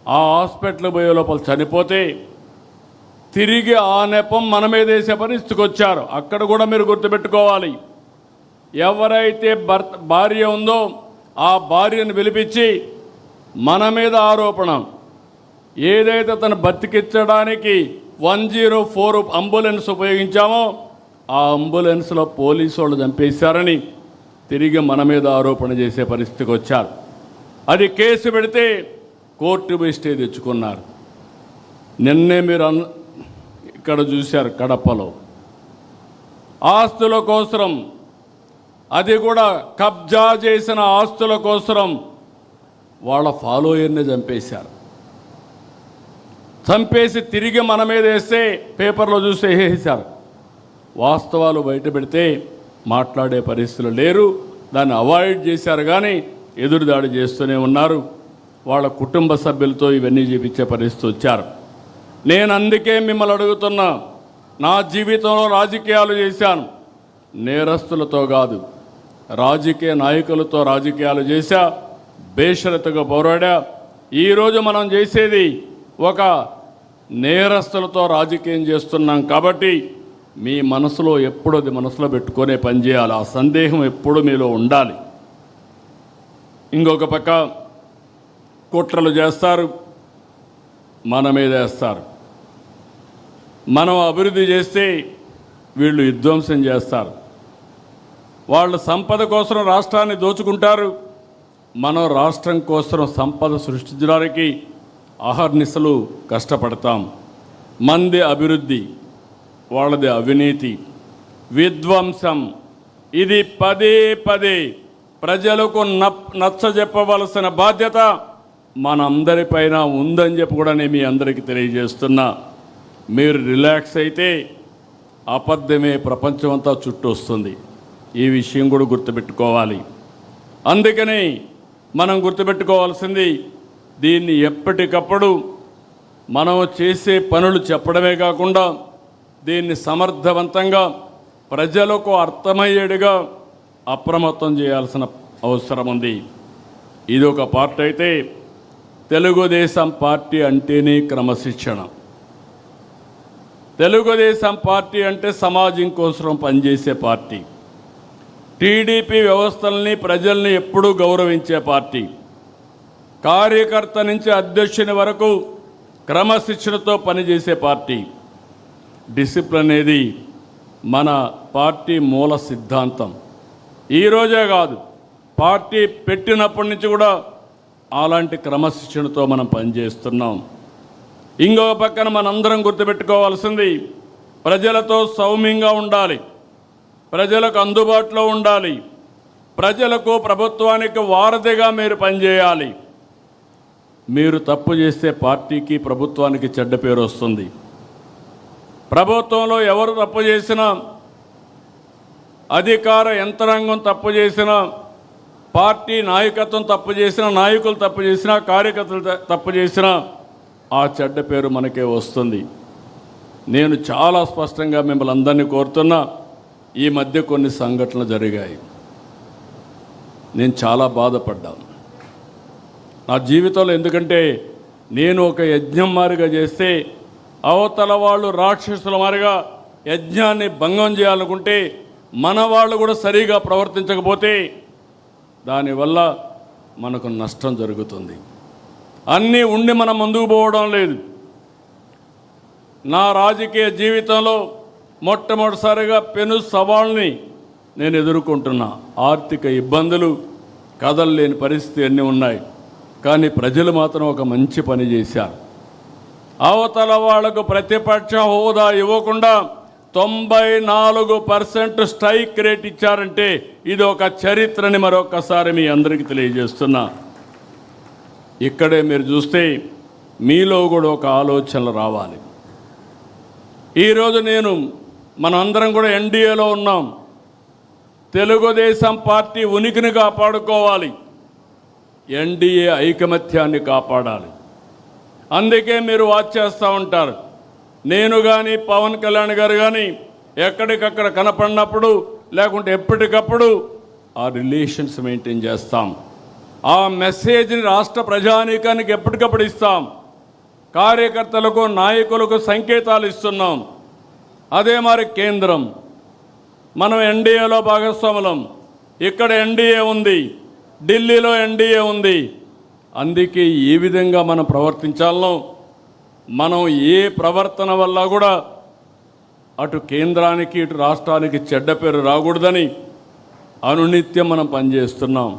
ఆ హాస్పిటల్ పోయే లోపల చనిపోతే తిరిగి ఆ నెపం మన మీద వేసే పరిస్థితికి వచ్చారు. అక్కడ కూడా మీరు గుర్తుపెట్టుకోవాలి. ఎవరైతే భార్య ఉందో ఆ భార్యను పిలిపించి మన మీద ఆరోపణ, ఏదైతే తను బతికించడానికి 104 అంబులెన్స్ ఉపయోగించామో ఆ అంబులెన్స్లో పోలీసు వాళ్ళు చంపేశారని తిరిగి మన మీద ఆరోపణ చేసే పరిస్థితికి వచ్చారు. అది కేసు పెడితే కోర్టు పోయి స్టే తెచ్చుకున్నారు. నిన్నే మీరు ఇక్కడ చూశారు కడపలో ఆస్తుల కోసం, అది కూడా కబ్జా చేసిన ఆస్తుల కోసం వాళ్ళ ఫాలోయర్ని చంపేశారు. చంపేసి తిరిగి మన మీద వేస్తే పేపర్లో చూసి వేసేశారు. వాస్తవాలు బయట పెడితే మాట్లాడే పరిస్థితులు లేరు. దాన్ని అవాయిడ్ చేశారు కానీ ఎదురుదాడి చేస్తూనే ఉన్నారు. వాళ్ళ కుటుంబ సభ్యులతో ఇవన్నీ చేపించే పరిస్థితి వచ్చారు. నేను అందుకే మిమ్మల్ని అడుగుతున్నా, నా జీవితంలో రాజకీయాలు చేశాను, నేరస్తులతో కాదు, రాజకీయ నాయకులతో రాజకీయాలు చేశా, బేషరతుగా పోరాడా. ఈరోజు మనం చేసేది ఒక నేరస్తులతో రాజకీయం చేస్తున్నాం కాబట్టి మీ మనసులో ఎప్పుడూ అది మనసులో పెట్టుకునే పనిచేయాలి. ఆ సందేహం ఎప్పుడూ మీలో ఉండాలి. ఇంకొక పక్క కుట్రలు చేస్తారు, మన మీద వేస్తారు. మనం అభివృద్ధి చేస్తే వీళ్ళు విధ్వంసం చేస్తారు. వాళ్ళు సంపద కోసం రాష్ట్రాన్ని దోచుకుంటారు. మనం రాష్ట్రం కోసం సంపద సృష్టించడానికి అహర్నిశలు కష్టపడతాం. మంది అభివృద్ధి, వాళ్ళది అవినీతి, విధ్వంసం. ఇది పదే పదే ప్రజలకు నచ్చజెప్పవలసిన బాధ్యత మనందరిపైన ఉందని చెప్పి కూడా నేను మీ అందరికీ తెలియజేస్తున్నా. మీరు రిలాక్స్ అయితే అబద్ధమే ప్రపంచమంతా చుట్టూ వస్తుంది. ఈ విషయం కూడా గుర్తుపెట్టుకోవాలి. అందుకని మనం గుర్తుపెట్టుకోవాల్సింది, దీన్ని ఎప్పటికప్పుడు మనం చేసే పనులు చెప్పడమే కాకుండా దీన్ని సమర్థవంతంగా ప్రజలకు అర్థమయ్యేట్టుగా అప్రమత్తం చేయాల్సిన అవసరం ఉంది. ఇది ఒక పార్టీ అయితే, తెలుగుదేశం పార్టీ అంటేనే క్రమశిక్షణ. తెలుగుదేశం పార్టీ అంటే సమాజం కోసం పనిచేసే పార్టీ. టీడీపీ వ్యవస్థల్ని ప్రజల్ని ఎప్పుడూ గౌరవించే పార్టీ. కార్యకర్త నుంచి అధ్యక్షుని వరకు క్రమశిక్షణతో పనిచేసే పార్టీ. డిసిప్లిన్ అనేది మన పార్టీ మూల సిద్ధాంతం. ఈరోజే కాదు, పార్టీ పెట్టినప్పటి నుంచి కూడా అలాంటి క్రమశిక్షణతో మనం పనిచేస్తున్నాం. ఇంకొక పక్కన మనందరం గుర్తుపెట్టుకోవాల్సింది, ప్రజలతో సౌమ్యంగా ఉండాలి, ప్రజలకు అందుబాటులో ఉండాలి, ప్రజలకు ప్రభుత్వానికి వారధిగా మీరు పనిచేయాలి. మీరు తప్పు చేస్తే పార్టీకి ప్రభుత్వానికి చెడ్డ పేరు వస్తుంది. ప్రభుత్వంలో ఎవరు తప్పు చేసినా, అధికార యంత్రాంగం తప్పు చేసినా, పార్టీ నాయకత్వం తప్పు చేసినా, నాయకులు తప్పు చేసినా, కార్యకర్తలు తప్పు చేసినా ఆ చెడ్డ పేరు మనకే వస్తుంది. నేను చాలా స్పష్టంగా మిమ్మల్ని అందరినీ కోరుతున్నా. ఈ మధ్య కొన్ని సంఘటనలు జరిగాయి. నేను చాలా బాధపడ్డాను నా జీవితంలో. ఎందుకంటే నేను ఒక యజ్ఞం మారిగా చేస్తే అవతల వాళ్ళు రాక్షసుల మారిగా యజ్ఞాన్ని భంగం చేయాలనుకుంటే, మన వాళ్ళు కూడా సరిగా ప్రవర్తించకపోతే దానివల్ల మనకు నష్టం జరుగుతుంది. అన్నీ ఉండి మనం ముందుకు పోవడం లేదు. నా రాజకీయ జీవితంలో మొట్టమొదటిసారిగా పెను సవాళ్ళని నేను ఎదుర్కొంటున్నా. ఆర్థిక ఇబ్బందులు, కదలలేని పరిస్థితి అన్నీ ఉన్నాయి. కానీ ప్రజలు మాత్రం ఒక మంచి పని చేశారు. అవతల వాళ్లకు ప్రతిపక్ష హోదా ఇవ్వకుండా 94% స్ట్రైక్ రేట్ ఇచ్చారంటే ఇది ఒక చరిత్రని మరొకసారి మీ అందరికీ తెలియజేస్తున్నా. ఇక్కడే మీరు చూస్తే మీలో కూడా ఒక ఆలోచనలు రావాలి. ఈరోజు మనందరం కూడా ఎన్డీఏలో ఉన్నాం. తెలుగుదేశం పార్టీ ఉనికిని కాపాడుకోవాలి, ఎన్డీఏ ఐకమత్యాన్ని కాపాడాలి. అందుకే మీరు వాచ్ చేస్తూ ఉంటారు. నేను కానీ పవన్ కళ్యాణ్ గారు కానీ ఎక్కడికక్కడ కనపడినప్పుడు లేకుంటే ఎప్పటికప్పుడు ఆ రిలేషన్స్ మెయింటైన్ చేస్తాం. ఆ మెసేజ్ని రాష్ట్ర ప్రజానీకానికి ఎప్పటికప్పుడు ఇస్తాం. కార్యకర్తలకు నాయకులకు సంకేతాలు ఇస్తున్నాం. అదే మరి కేంద్రం, మనం ఎన్డీఏలో భాగస్వాములం. ఇక్కడ ఎన్డీఏ ఉంది, ఢిల్లీలో ఎన్డీఏ ఉంది. అందుకే ఏ విధంగా మనం ప్రవర్తించాలనో, మనం ఏ ప్రవర్తన వల్ల కూడా అటు కేంద్రానికి ఇటు రాష్ట్రానికి చెడ్డ పేరు రాకూడదని అనునిత్యం మనం పనిచేస్తున్నాం.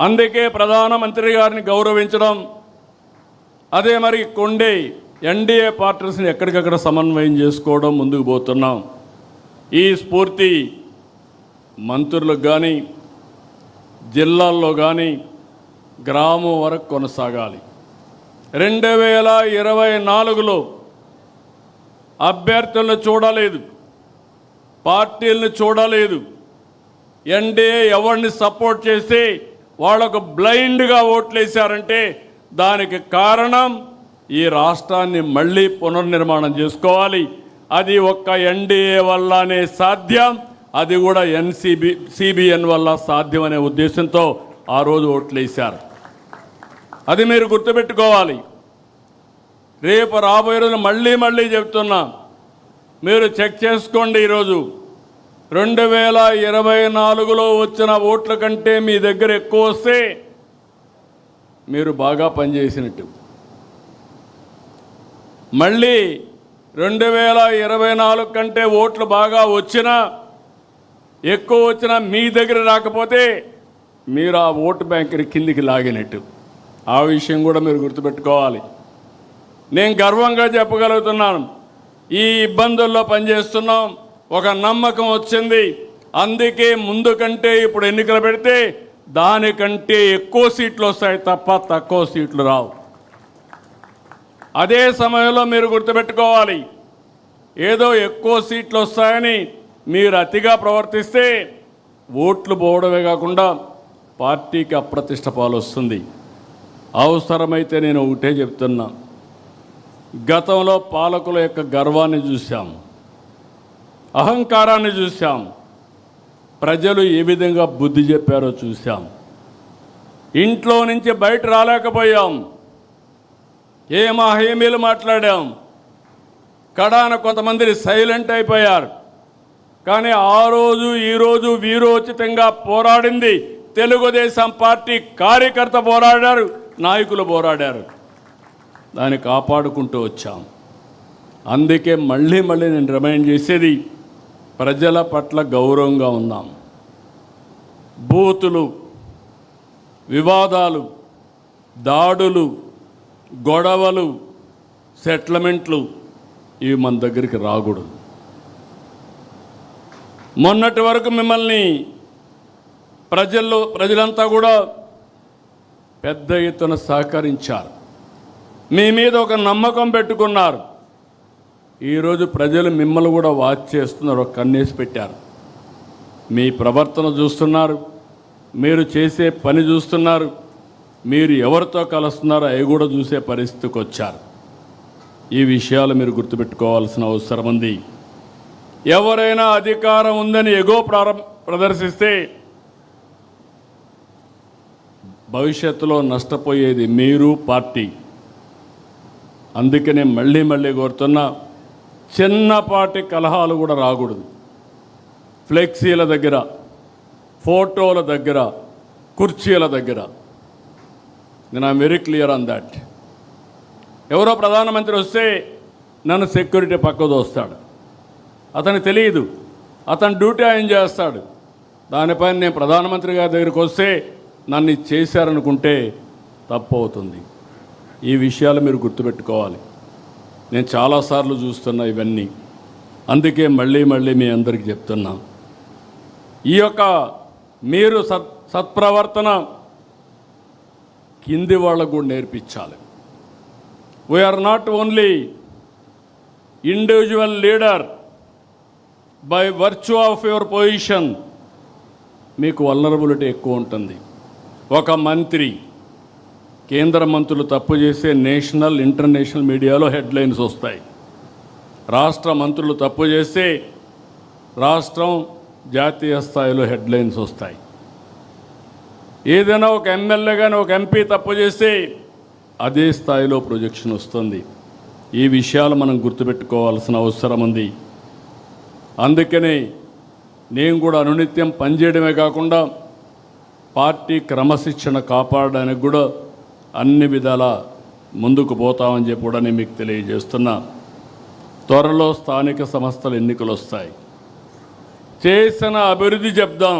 అందుకే ప్రధానమంత్రి గారిని గౌరవించడం, అదే మరి కొండే ఎన్డీఏ పార్టీస్ని ఎక్కడికక్కడ సమన్వయం చేసుకోవడం ముందుకు పోతున్నాం. ఈ స్ఫూర్తి మంత్రులకు కానీ జిల్లాల్లో కానీ గ్రామం వరకు కొనసాగాలి. 2024లో అభ్యర్థులను చూడలేదు, పార్టీలను చూడలేదు. ఎన్డీఏ ఎవరిని సపోర్ట్ చేసి వాళ్ళకు బ్లైండ్గా ఓట్లేశారంటే దానికి కారణం ఈ రాష్ట్రాన్ని మళ్ళీ పునర్నిర్మాణం చేసుకోవాలి. అది ఒక్క ఎన్డీఏ వల్లనే సాధ్యం, అది కూడా సిబిఎన్ వల్ల సాధ్యమనే ఉద్దేశంతో ఆ రోజు ఓట్లేశారు. అది మీరు గుర్తుపెట్టుకోవాలి. రేపు రాబోయే రోజు మళ్ళీ చెప్తున్నా, మీరు చెక్ చేసుకోండి. ఈరోజు 2024లో వచ్చిన ఓట్ల కంటే మీ దగ్గర ఎక్కువ వస్తే మీరు బాగా పనిచేసినట్టు. మళ్ళీ 2024 కంటే ఓట్లు బాగా వచ్చినా, ఎక్కువ వచ్చినా మీ దగ్గర రాకపోతే మీరు ఆ ఓటు బ్యాంకుని కిందికి లాగినట్టు. ఆ విషయం కూడా మీరు గుర్తుపెట్టుకోవాలి. నేను గర్వంగా చెప్పగలుగుతున్నాను, ఈ ఇబ్బందుల్లో పనిచేస్తున్నాం, ఒక నమ్మకం వచ్చింది. అందుకే ముందు కంటే ఇప్పుడు ఎన్నికలు పెడితే దానికంటే ఎక్కువ సీట్లు వస్తాయి తప్ప తక్కువ సీట్లు రావు. అదే సమయంలో మీరు గుర్తుపెట్టుకోవాలి, ఏదో ఎక్కువ సీట్లు వస్తాయని మీరు అతిగా ప్రవర్తిస్తే ఓట్లు పోవడమే కాకుండా పార్టీకి అప్రతిష్ట పాలు వస్తుంది. అవసరమైతే నేను ఒకటే చెప్తున్నా, గతంలో పాలకుల యొక్క గర్వాన్ని చూశాం, అహంకారాన్ని చూశాం, ప్రజలు ఏ విధంగా బుద్ధి చెప్పారో చూశాం. ఇంట్లో నుంచి బయట రాలేకపోయాం, హామీలు మాట్లాడాం. కడాన కొంతమంది సైలెంట్ అయిపోయారు. కానీ ఆ రోజు ఈరోజు వీరోచితంగా పోరాడింది తెలుగుదేశం పార్టీ కార్యకర్త పోరాడారు, నాయకులు పోరాడారు. దాన్ని కాపాడుకుంటూ వచ్చాం. అందుకే మళ్ళీ నేను రిమైండ్ చేసేది, ప్రజల పట్ల గౌరవంగా ఉందాం. బూతులు, వివాదాలు, దాడులు, గొడవలు, సెటిల్మెంట్లు ఇవి మన దగ్గరికి రాకూడదు. మొన్నటి వరకు మిమ్మల్ని ప్రజలంతా కూడా పెద్ద ఎత్తున సహకరించారు, మీ మీద ఒక నమ్మకం పెట్టుకున్నారు. ఈరోజు ప్రజలు మిమ్మల్ని కూడా వాచ్ చేస్తున్నారు, ఒక కన్నేసి పెట్టారు. మీ ప్రవర్తన చూస్తున్నారు, మీరు చేసే పని చూస్తున్నారు, మీరు ఎవరితో కలుస్తున్నారో అవి కూడా చూసే పరిస్థితికి వచ్చారు. ఈ విషయాలు మీరు గుర్తుపెట్టుకోవాల్సిన అవసరం ఉంది. ఎవరైనా అధికారం ఉందని ఎగో ప్రదర్శిస్తే భవిష్యత్తులో నష్టపోయేది మీరు, పార్టీ. అందుకనే మళ్ళీ కోరుతున్నా, చిన్నపాటి కలహాలు కూడా రాకూడదు. ఫ్లెక్సీల దగ్గర, ఫోటోల దగ్గర, కుర్చీల దగ్గర. నేను I'm very clear on that. ఎవరో ప్రధానమంత్రి వస్తే నన్ను సెక్యూరిటీ పక్కకు దోస్తాడు, అతనికి తెలియదు, అతను డ్యూటీ ఆయన చేస్తాడు. దానిపైన నేను ప్రధానమంత్రి గారి దగ్గరికి వస్తే నన్ను చేశారనుకుంటే తప్పు అవుతుంది. ఈ విషయాలు మీరు గుర్తుపెట్టుకోవాలి. నేను చాలాసార్లు చూస్తున్నా ఇవన్నీ. అందుకే మళ్ళీ మీ అందరికీ చెప్తున్నా, ఈ యొక్క మీరు సత్ప్రవర్తన కింది వాళ్ళకు కూడా నేర్పించాలి. We are not only individual leader by virtue of your position మీకు వల్నరబిలిటీ ఎక్కువ ఉంటుంది. ఒక మంత్రి, కేంద్ర మంత్రులు తప్పు చేస్తే నేషనల్ ఇంటర్నేషనల్ మీడియాలో హెడ్లైన్స్ వస్తాయి. రాష్ట్ర మంత్రులు తప్పు చేస్తే రాష్ట్రం జాతీయ స్థాయిలో హెడ్లైన్స్ వస్తాయి. ఏదైనా ఒక ఎమ్మెల్యే కానీ ఒక ఎంపీ తప్పు చేస్తే అదే స్థాయిలో ప్రొజెక్షన్ వస్తుంది. ఈ విషయాలు మనం గుర్తుపెట్టుకోవాల్సిన అవసరం ఉంది. అందుకనే నేను కూడా అనునిత్యం పనిచేయడమే కాకుండా పార్టీ క్రమశిక్షణ కాపాడడానికి కూడా అన్ని విధాల ముందుకు పోతామని చెప్పి కూడా నేను మీకు తెలియజేస్తున్నా. త్వరలో స్థానిక సంస్థల ఎన్నికలు వస్తాయి. చేసిన అభివృద్ధి చెప్దాం,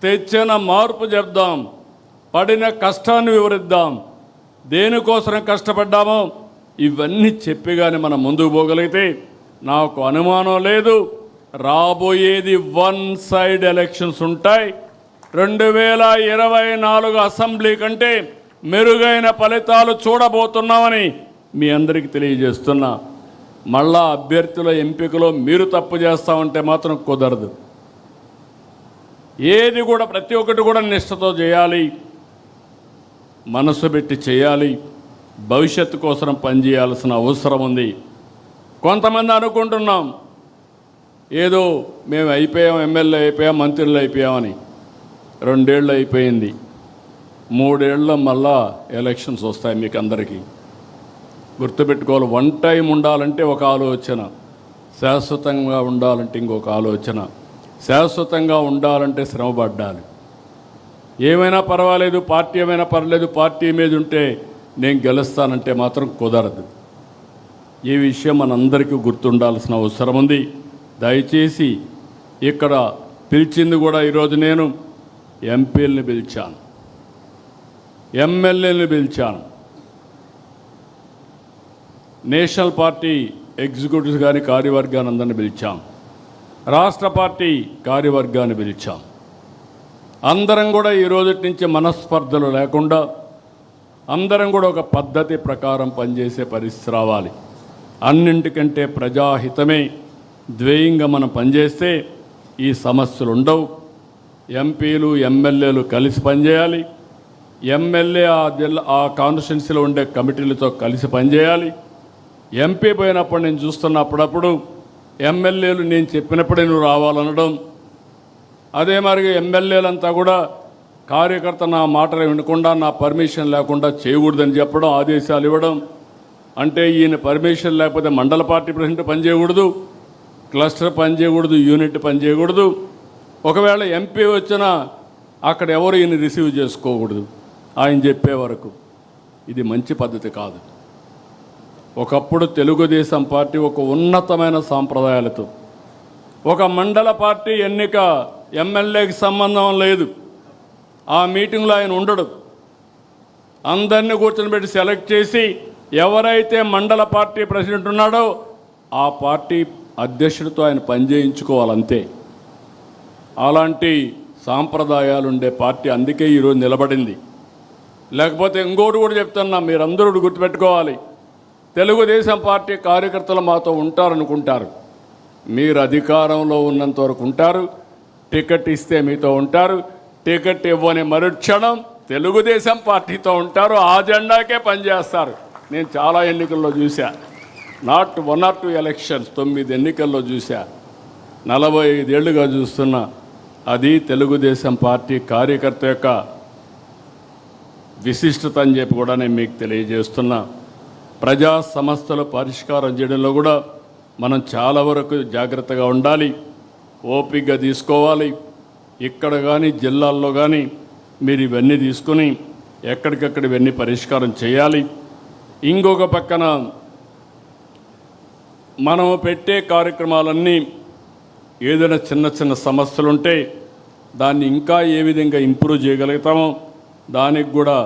తెచ్చిన మార్పు చెప్దాం, పడిన కష్టాన్ని వివరిద్దాం, దేనికోసం కష్టపడ్డామో ఇవన్నీ చెప్పి కానీ మనం ముందుకు పోగలిగితే నాకు అనుమానం లేదు రాబోయేది వన్ సైడ్ ఎలక్షన్స్ ఉంటాయి. 2024 అసెంబ్లీ కంటే మెరుగైన ఫలితాలు చూడబోతున్నామని మీ అందరికీ తెలియజేస్తున్నా. మళ్ళా అభ్యర్థుల ఎంపికలో మీరు తప్పు చేస్తామంటే మాత్రం కుదరదు. ఏది కూడా ప్రతి ఒక్కటి కూడా నిష్ఠతో చేయాలి, మనసు పెట్టి చేయాలి, భవిష్యత్తు కోసం పనిచేయాల్సిన అవసరం ఉంది. కొంతమంది అనుకుంటున్నాం ఏదో మేము అయిపోయాం, ఎమ్మెల్యే అయిపోయాం, మంత్రులు అయిపోయామని. 2 ఏళ్ళు అయిపోయింది, 3 ఏళ్ళ మళ్ళా ఎలక్షన్స్ వస్తాయి. మీకు అందరికీ గుర్తుపెట్టుకోవాలి, వన్ టైం ఉండాలంటే ఒక ఆలోచన, శాశ్వతంగా ఉండాలంటే ఇంకొక ఆలోచన. శాశ్వతంగా ఉండాలంటే శ్రమపడ్డాలి. ఏమైనా పర్వాలేదు, పార్టీ ఏమైనా పర్లేదు, పార్టీ మీద ఉంటే నేను గెలుస్తానంటే మాత్రం కుదరదు. ఈ విషయం మనందరికీ గుర్తుండాల్సిన అవసరం ఉంది. దయచేసి ఇక్కడ పిలిచింది కూడా ఈరోజు నేను ఎంపీలని పిలిచాను, ఎమ్మెల్యేలను పిలిచాను, నేషనల్ పార్టీ ఎగ్జిక్యూటివ్స్ కానీ కార్యవర్గాన్ని అందరిని పిలిచాం, రాష్ట్ర పార్టీ కార్యవర్గాన్ని పిలిచాం. అందరం కూడా ఈ రోజు నుంచి మనస్పర్ధలు లేకుండా అందరం కూడా ఒక పద్ధతి ప్రకారం పనిచేసే పరిస్థితి రావాలి. అన్నింటికంటే ప్రజాహితమే ద్వేయంగా మనం పనిచేస్తే ఈ సమస్యలు ఉండవు. ఎంపీలు ఎమ్మెల్యేలు కలిసి పనిచేయాలి. ఎమ్మెల్యే ఆ కాన్స్టిట్యున్సీలో ఉండే కమిటీలతో కలిసి పనిచేయాలి. ఎంపీ పోయినప్పుడు నేను చూస్తున్నప్పుడప్పుడు ఎమ్మెల్యేలు నేను చెప్పినప్పుడే నువ్వు రావాలనడం, అదే మరి ఎమ్మెల్యేలంతా కూడా కార్యకర్త నా మాటలు వినకుండా నా పర్మిషన్ లేకుండా చేయకూడదని చెప్పడం, ఆదేశాలు ఇవ్వడం. అంటే ఈయన పర్మిషన్ లేకపోతే మండల పార్టీ ప్రెసిడెంట్ పనిచేయకూడదు, క్లస్టర్ పనిచేయకూడదు, యూనిట్ పనిచేయకూడదు. ఒకవేళ ఎంపీ వచ్చినా అక్కడ ఎవరు ఈయన రిసీవ్ చేసుకోకూడదు ఆయన చెప్పే వరకు. ఇది మంచి పద్ధతి కాదు. ఒకప్పుడు తెలుగుదేశం పార్టీ ఒక ఉన్నతమైన సాంప్రదాయాలతో, ఒక మండల పార్టీ ఎన్నిక ఎమ్మెల్యేకి సంబంధం లేదు, ఆ మీటింగ్లో ఆయన ఉండడు. అందరినీ కూర్చొని సెలెక్ట్ చేసి ఎవరైతే మండల పార్టీ ప్రెసిడెంట్ ఉన్నాడో ఆ పార్టీ అధ్యక్షుడితో ఆయన పనిచేయించుకోవాలంతే. అలాంటి సాంప్రదాయాలు ఉండే పార్టీ అందుకే ఈరోజు నిలబడింది. లేకపోతే ఇంకోటి కూడా చెప్తున్నా, మీరందరూ గుర్తుపెట్టుకోవాలి, తెలుగుదేశం పార్టీ కార్యకర్తలు మాతో ఉంటారనుకుంటారు. మీరు అధికారంలో ఉన్నంత వరకు ఉంటారు, టికెట్ ఇస్తే మీతో ఉంటారు, టికెట్ ఇవ్వని మరుక్షణం తెలుగుదేశం పార్టీతో ఉంటారు, ఆ జెండాకే పనిచేస్తారు. నేను చాలా ఎన్నికల్లో చూసా, నాట్ 1 or 2 ఎలక్షన్స్, 9 ఎన్నికల్లో చూసా, 45 ఏళ్ళుగా చూస్తున్నా. అది తెలుగుదేశం పార్టీ కార్యకర్త యొక్క విశిష్టత అని చెప్పి కూడా నేను మీకు తెలియజేస్తున్నా. ప్రజా సమస్యలు పరిష్కారం చేయడంలో కూడా మనం చాలా వరకు జాగ్రత్తగా ఉండాలి, ఓపికగా తీసుకోవాలి. ఇక్కడ కానీ జిల్లాల్లో కానీ మీరు ఇవన్నీ తీసుకొని ఎక్కడికక్కడ ఇవన్నీ పరిష్కారం చేయాలి. ఇంకొక పక్కన మనం పెట్టే కార్యక్రమాలన్నీ ఏదైనా చిన్న చిన్న సమస్యలుంటే దాన్ని ఇంకా ఏ విధంగా ఇంప్రూవ్ చేయగలుగుతామో దానికి కూడా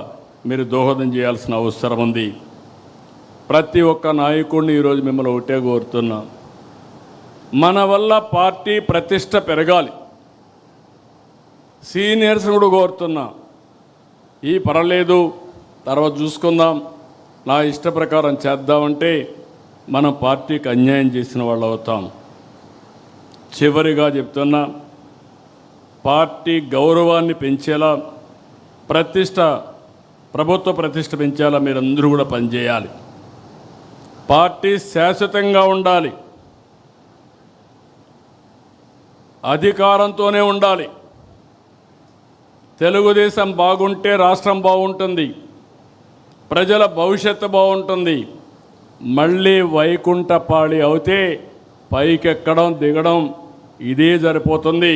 మీరు దోహదం చేయాల్సిన అవసరం ఉంది. ప్రతి ఒక్క నాయకుడిని ఈరోజు మిమ్మల్ని ఒకటే కోరుతున్నా, మన వల్ల పార్టీ ప్రతిష్ట పెరగాలి. సీనియర్స్ కూడా కోరుతున్నా, ఈ పర్వాలేదు తర్వాత చూసుకుందాం, నా ఇష్ట ప్రకారం చేద్దామంటే మనం పార్టీకి అన్యాయం చేసిన వాళ్ళు అవుతాం. చివరిగా చెప్తున్నా, పార్టీ గౌరవాన్ని పెంచేలా, ప్రభుత్వ ప్రతిష్ట పెంచేలా మీరందరూ కూడా పనిచేయాలి. పార్టీ శాశ్వతంగా ఉండాలి, అధికారంతోనే ఉండాలి. తెలుగుదేశం బాగుంటే రాష్ట్రం బాగుంటుంది, ప్రజల భవిష్యత్తు బాగుంటుంది. మళ్ళీ వైకుంఠపాళి అవుతే పైకెక్కడం దిగడం ఇదే సరిపోతుంది.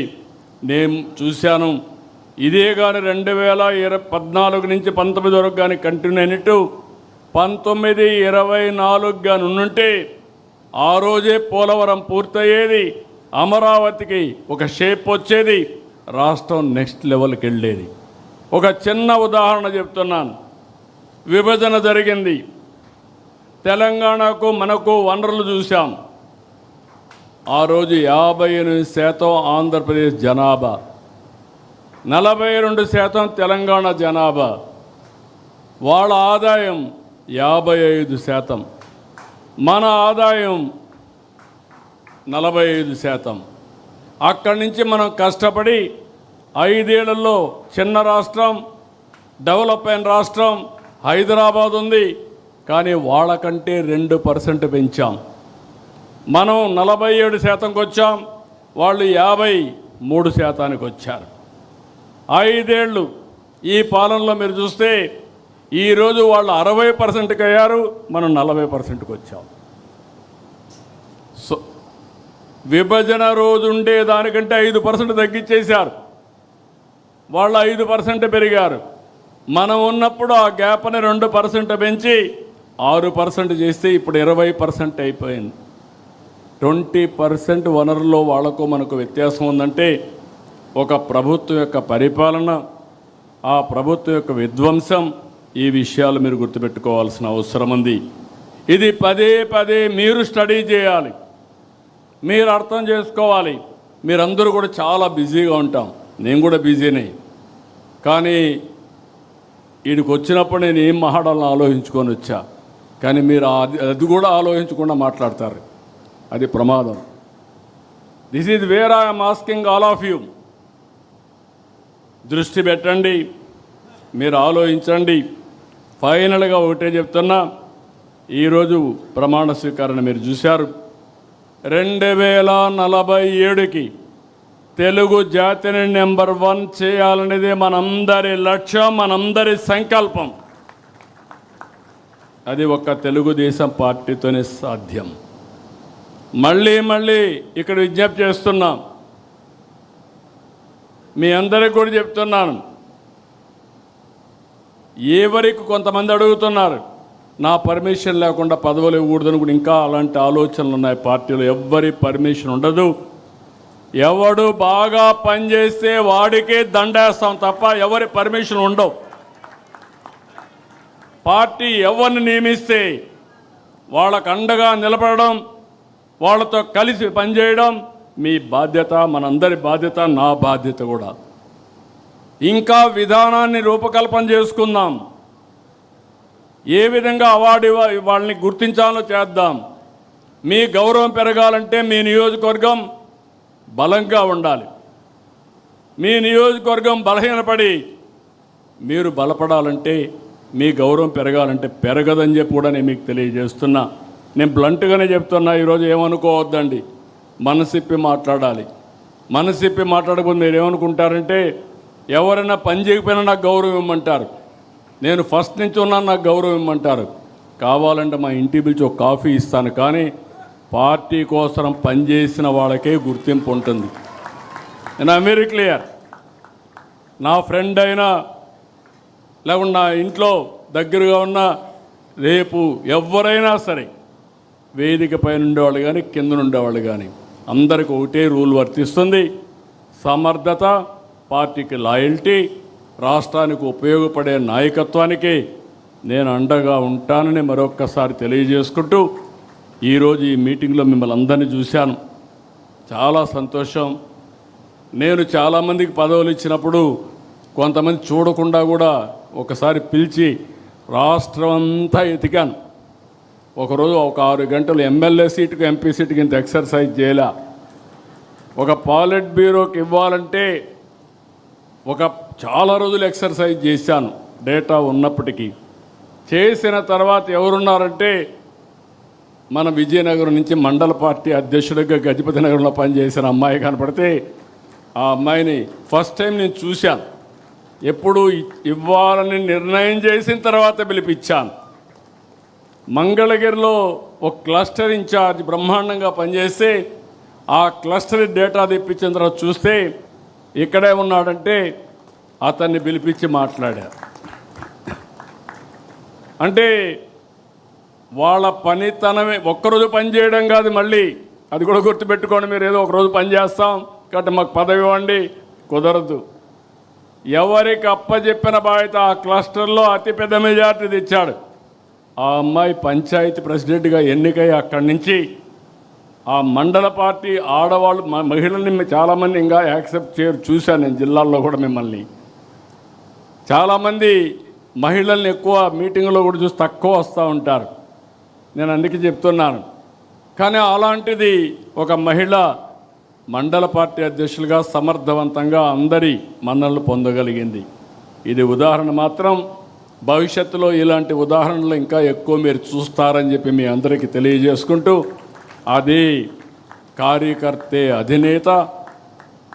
నేను చూశాను. ఇదే కానీ 2014 నుంచి 19 వరకు కానీ కంటిన్యూ అయినట్టు 19, 24 కానీ ఉంటే ఆ రోజే పోలవరం పూర్తయ్యేది, అమరావతికి ఒక షేప్ వచ్చేది, రాష్ట్రం నెక్స్ట్ లెవెల్కి వెళ్ళేది. ఒక చిన్న ఉదాహరణ చెప్తున్నాను. విభజన జరిగింది, తెలంగాణకు మనకు వనరులు చూసాం. ఆ రోజు 58% ఆంధ్రప్రదేశ్ జనాభా, 42% తెలంగాణ జనాభా. వాళ్ళ ఆదాయం 55%, మన ఆదాయం 45%. అక్కడి నుంచి మనం కష్టపడి 5 ఏళ్లలో చిన్న రాష్ట్రం, డెవలప్ అయిన రాష్ట్రం హైదరాబాద్ ఉంది. కానీ వాళ్ళకంటే 2% పెంచాం. మనం 47%కి వచ్చాం, వాళ్ళు 53%కి వచ్చారు. 5 ఏళ్ళు ఈ పాలనలో మీరు చూస్తే ఈరోజు వాళ్ళు 60%కి అయ్యారు, మనం 40%కి వచ్చాం. సో విభజన రోజు ఉండే దానికంటే 5% తగ్గించేశారు, వాళ్ళు 5% పెరిగారు. మనం ఉన్నప్పుడు ఆ గ్యాప్ని 2% పెంచి 6% చేస్తే ఇప్పుడు 20% అయిపోయింది. 20% వనరుల్లో వాళ్లకు మనకు వ్యత్యాసం ఉందంటే ఒక ప్రభుత్వం యొక్క పరిపాలన, ఆ ప్రభుత్వం యొక్క విధ్వంసం, ఈ విషయాలు మీరు గుర్తుపెట్టుకోవాల్సిన అవసరం ఉంది. ఇది పదే పదే మీరు స్టడీ చేయాలి, మీరు అర్థం చేసుకోవాలి. మీరందరూ కూడా చాలా బిజీగా ఉంటాం, నేను కూడా బిజీనే. కానీ వీడికి వచ్చినప్పుడు నేను ఏం మాట్లాడాలని ఆలోచించుకొని వచ్చా, కానీ మీరు అది కూడా ఆలోచించకుండా మాట్లాడతారు. అది ప్రమాదం. This is where I'm asking all of you. దృష్టి పెట్టండి, మీరు ఆలోచించండి. ఫైనల్గా ఒకటే చెప్తున్నా, ఈరోజు ప్రమాణ స్వీకారణ మీరు చూశారు. 2047కి తెలుగు జాతిని నెంబర్ 1 చేయాలనేది మనందరి లక్ష్యం, మనందరి సంకల్పం. అది ఒక్క తెలుగుదేశం పార్టీతోనే సాధ్యం. మళ్ళీ ఇక్కడ విజ్ఞప్తి చేస్తున్నాం, మీ అందరికీ కూడా చెప్తున్నాను. ఎవరికి కొంతమంది అడుగుతున్నారు, నా పర్మిషన్ లేకుండా పదవులు ఇవ్వకూడదని కూడా ఇంకా అలాంటి ఆలోచనలు ఉన్నాయి పార్టీలో. ఎవ్వరి పర్మిషన్ ఉండదు. ఎవడు బాగా పనిచేస్తే వాడికే దండేస్తాం తప్ప ఎవరి పర్మిషన్ ఉండవు. పార్టీ ఎవరిని నియమిస్తే వాళ్ళకు అండగా నిలబడడం, వాళ్ళతో కలిసి పనిచేయడం మీ బాధ్యత, మనందరి బాధ్యత, నా బాధ్యత కూడా. ఇంకా విధానాన్ని రూపకల్పన చేసుకుందాం. ఏ విధంగా అవార్డు వాళ్ళని గుర్తించాలో చేద్దాం. మీ గౌరవం పెరగాలంటే మీ నియోజకవర్గం బలంగా ఉండాలి. మీ నియోజకవర్గం బలహీనపడి మీరు బలపడాలంటే, మీ గౌరవం పెరగాలంటే పెరగదని చెప్పి కూడా నేను మీకు తెలియజేస్తున్నా. నేను బ్లంట్గానే చెప్తున్నా. ఈరోజు ఏమనుకోవద్దండి, మనసిప్పి మాట్లాడాలి. మనసిప్పి మాట్లాడకపోతే మీరు ఏమనుకుంటారంటే ఎవరైనా పని చేయకపోయినా నాకు గౌరవం ఇవ్వమంటారు, నేను ఫస్ట్ నుంచి ఉన్నాను నాకు గౌరవం ఇవ్వమంటారు. కావాలంటే మా ఇంటికి పిలిచి ఒక కాఫీ ఇస్తాను, కానీ పార్టీ కోసం పనిచేసిన వాళ్ళకే గుర్తింపు ఉంటుంది. నేను వెరీ క్లియర్. నా ఫ్రెండ్ అయినా లేకుండా నా ఇంట్లో దగ్గరగా ఉన్న రేపు ఎవరైనా సరే వేదిక పైన ఉండేవాళ్ళు కానీ కింద ఉండేవాళ్ళు కానీ అందరికీ ఒకటే రూల్ వర్తిస్తుంది. సమర్థత, పార్టీకి లాయల్టీ, రాష్ట్రానికి ఉపయోగపడే నాయకత్వానికి నేను అండగా ఉంటానని మరొక్కసారి తెలియజేసుకుంటూ, ఈరోజు ఈ మీటింగ్లో మిమ్మల్ని అందరినీ చూశాను, చాలా సంతోషం. నేను చాలామందికి పదవులు ఇచ్చినప్పుడు కొంతమంది చూడకుండా కూడా ఒకసారి పిలిచి రాష్ట్రం అంతా ఎతికాను. ఒకరోజు ఒక 6 గంటలు ఎమ్మెల్యే సీటుకు ఎంపీ సీటుకి ఇంత ఎక్సర్సైజ్ చేయాల. ఒక పాలిట్ బ్యూరోకి ఇవ్వాలంటే చాలా రోజులు ఎక్సర్సైజ్ చేశాను డేటా ఉన్నప్పటికీ. చేసిన తర్వాత ఎవరున్నారంటే మన విజయనగరం నుంచి మండల పార్టీ అధ్యక్షుడిగా గజపతి నగరంలో పనిచేసిన అమ్మాయి కనపడితే ఆ అమ్మాయిని ఫస్ట్ టైం నేను చూశాను. ఎప్పుడు ఇవ్వాలని నిర్ణయం చేసిన తర్వాత పిలిపించాను. మంగళగిరిలో ఒక క్లస్టర్ ఇన్ఛార్జ్ బ్రహ్మాండంగా పనిచేస్తే ఆ క్లస్టర్ డేటా తెప్పించిన తర్వాత చూస్తే ఇక్కడే ఉన్నాడంటే అతన్ని పిలిపించి మాట్లాడారు. అంటే వాళ్ళ పనితనమే ఒక్కరోజు పని చేయడం కాదు, మళ్ళీ అది కూడా గుర్తుపెట్టుకోండి. మీరు ఏదో ఒకరోజు పని చేస్తాం కాబట్టి మాకు పదవి ఇవ్వండి, కుదరదు. ఎవరికి అప్పచెప్పిన బాధ్యత ఆ క్లస్టర్లో అతిపెద్ద మెజార్టీ తెచ్చాడు. ఆ అమ్మాయి పంచాయతీ ప్రెసిడెంట్గా ఎన్నికై అక్కడి నుంచి ఆ మండల పార్టీ ఆడవాళ్ళు మహిళల్ని చాలామంది ఇంకా యాక్సెప్ట్ చేయరు. చూశాను నేను జిల్లాల్లో కూడా మిమ్మల్ని చాలామంది మహిళల్ని ఎక్కువ మీటింగ్లో కూడా చూసి తక్కువ వస్తూ ఉంటారు. నేను అందుకే చెప్తున్నాను. కానీ అలాంటిది ఒక మహిళ మండల పార్టీ అధ్యక్షులుగా సమర్థవంతంగా అందరి మన్ననలు పొందగలిగింది. ఇది ఉదాహరణ మాత్రం. భవిష్యత్తులో ఇలాంటి ఉదాహరణలు ఇంకా ఎక్కువ మీరు చూస్తారని చెప్పి మీ అందరికీ తెలియజేసుకుంటూ, అది కార్యకర్తే అధినేత.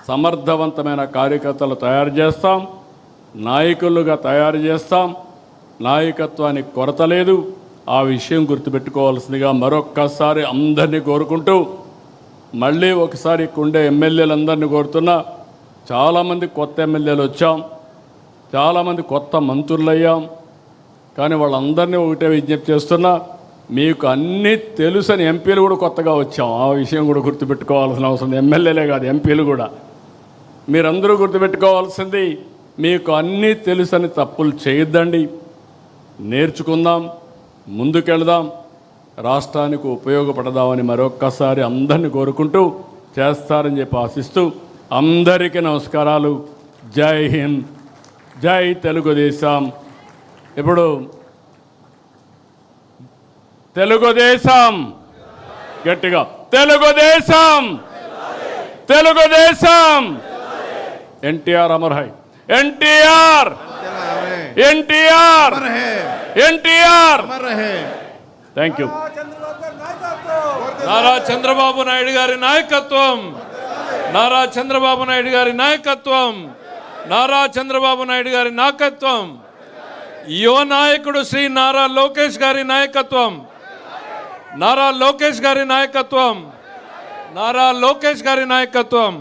సమర్థవంతమైన కార్యకర్తలు తయారు చేస్తాం, నాయకులుగా తయారు చేస్తాం. నాయకత్వానికి కొరత లేదు. ఆ విషయం గుర్తుపెట్టుకోవాల్సిందిగా మరొక్కసారి అందరినీ కోరుకుంటూ, మళ్ళీ ఒకసారి ఉండే ఎమ్మెల్యేలందరినీ కోరుతున్నా. చాలామంది కొత్త ఎమ్మెల్యేలు వచ్చాం, చాలామంది కొత్త మంత్రులు అయ్యాం. కానీ వాళ్ళందరినీ ఒకటే విజ్ఞప్తి చేస్తున్నా, మీకు అన్నీ తెలుసని ఎంపీలు కూడా కొత్తగా వచ్చాం. ఆ విషయం కూడా గుర్తుపెట్టుకోవాల్సిన అవసరం. ఎమ్మెల్యేలే కాదు, ఎంపీలు కూడా. మీరందరూ గుర్తుపెట్టుకోవాల్సింది, మీకు అన్నీ తెలుసని తప్పులు చేయొద్దండి. నేర్చుకుందాం, ముందుకెళ్దాం, రాష్ట్రానికి ఉపయోగపడదామని మరొక్కసారి అందరినీ కోరుకుంటూ చేస్తారని చెప్పి ఆశిస్తూ అందరికీ నమస్కారాలు. జై హింద్, జై తెలుగుదేశం. ఇప్పుడు తెలుగుదేశం గట్టిగా, Telugu Desam, Telugu Desam. NTR Amar high, NTR, NTR, NTR. Thank you. Nara Chandrababu Naidu గారి నాయకత్వం, నారా చంద్రబాబు నాయుడు గారి నాయకత్వం, నారా చంద్రబాబు నాయుడు గారి నాయకత్వం. యువ నాయకుడు శ్రీ నారా లోకేష్ గారి నాయకత్వం, నారా లోకేష్ గారి నాయకత్వం, నారా లోకేష్ గారి నాయకత్వం.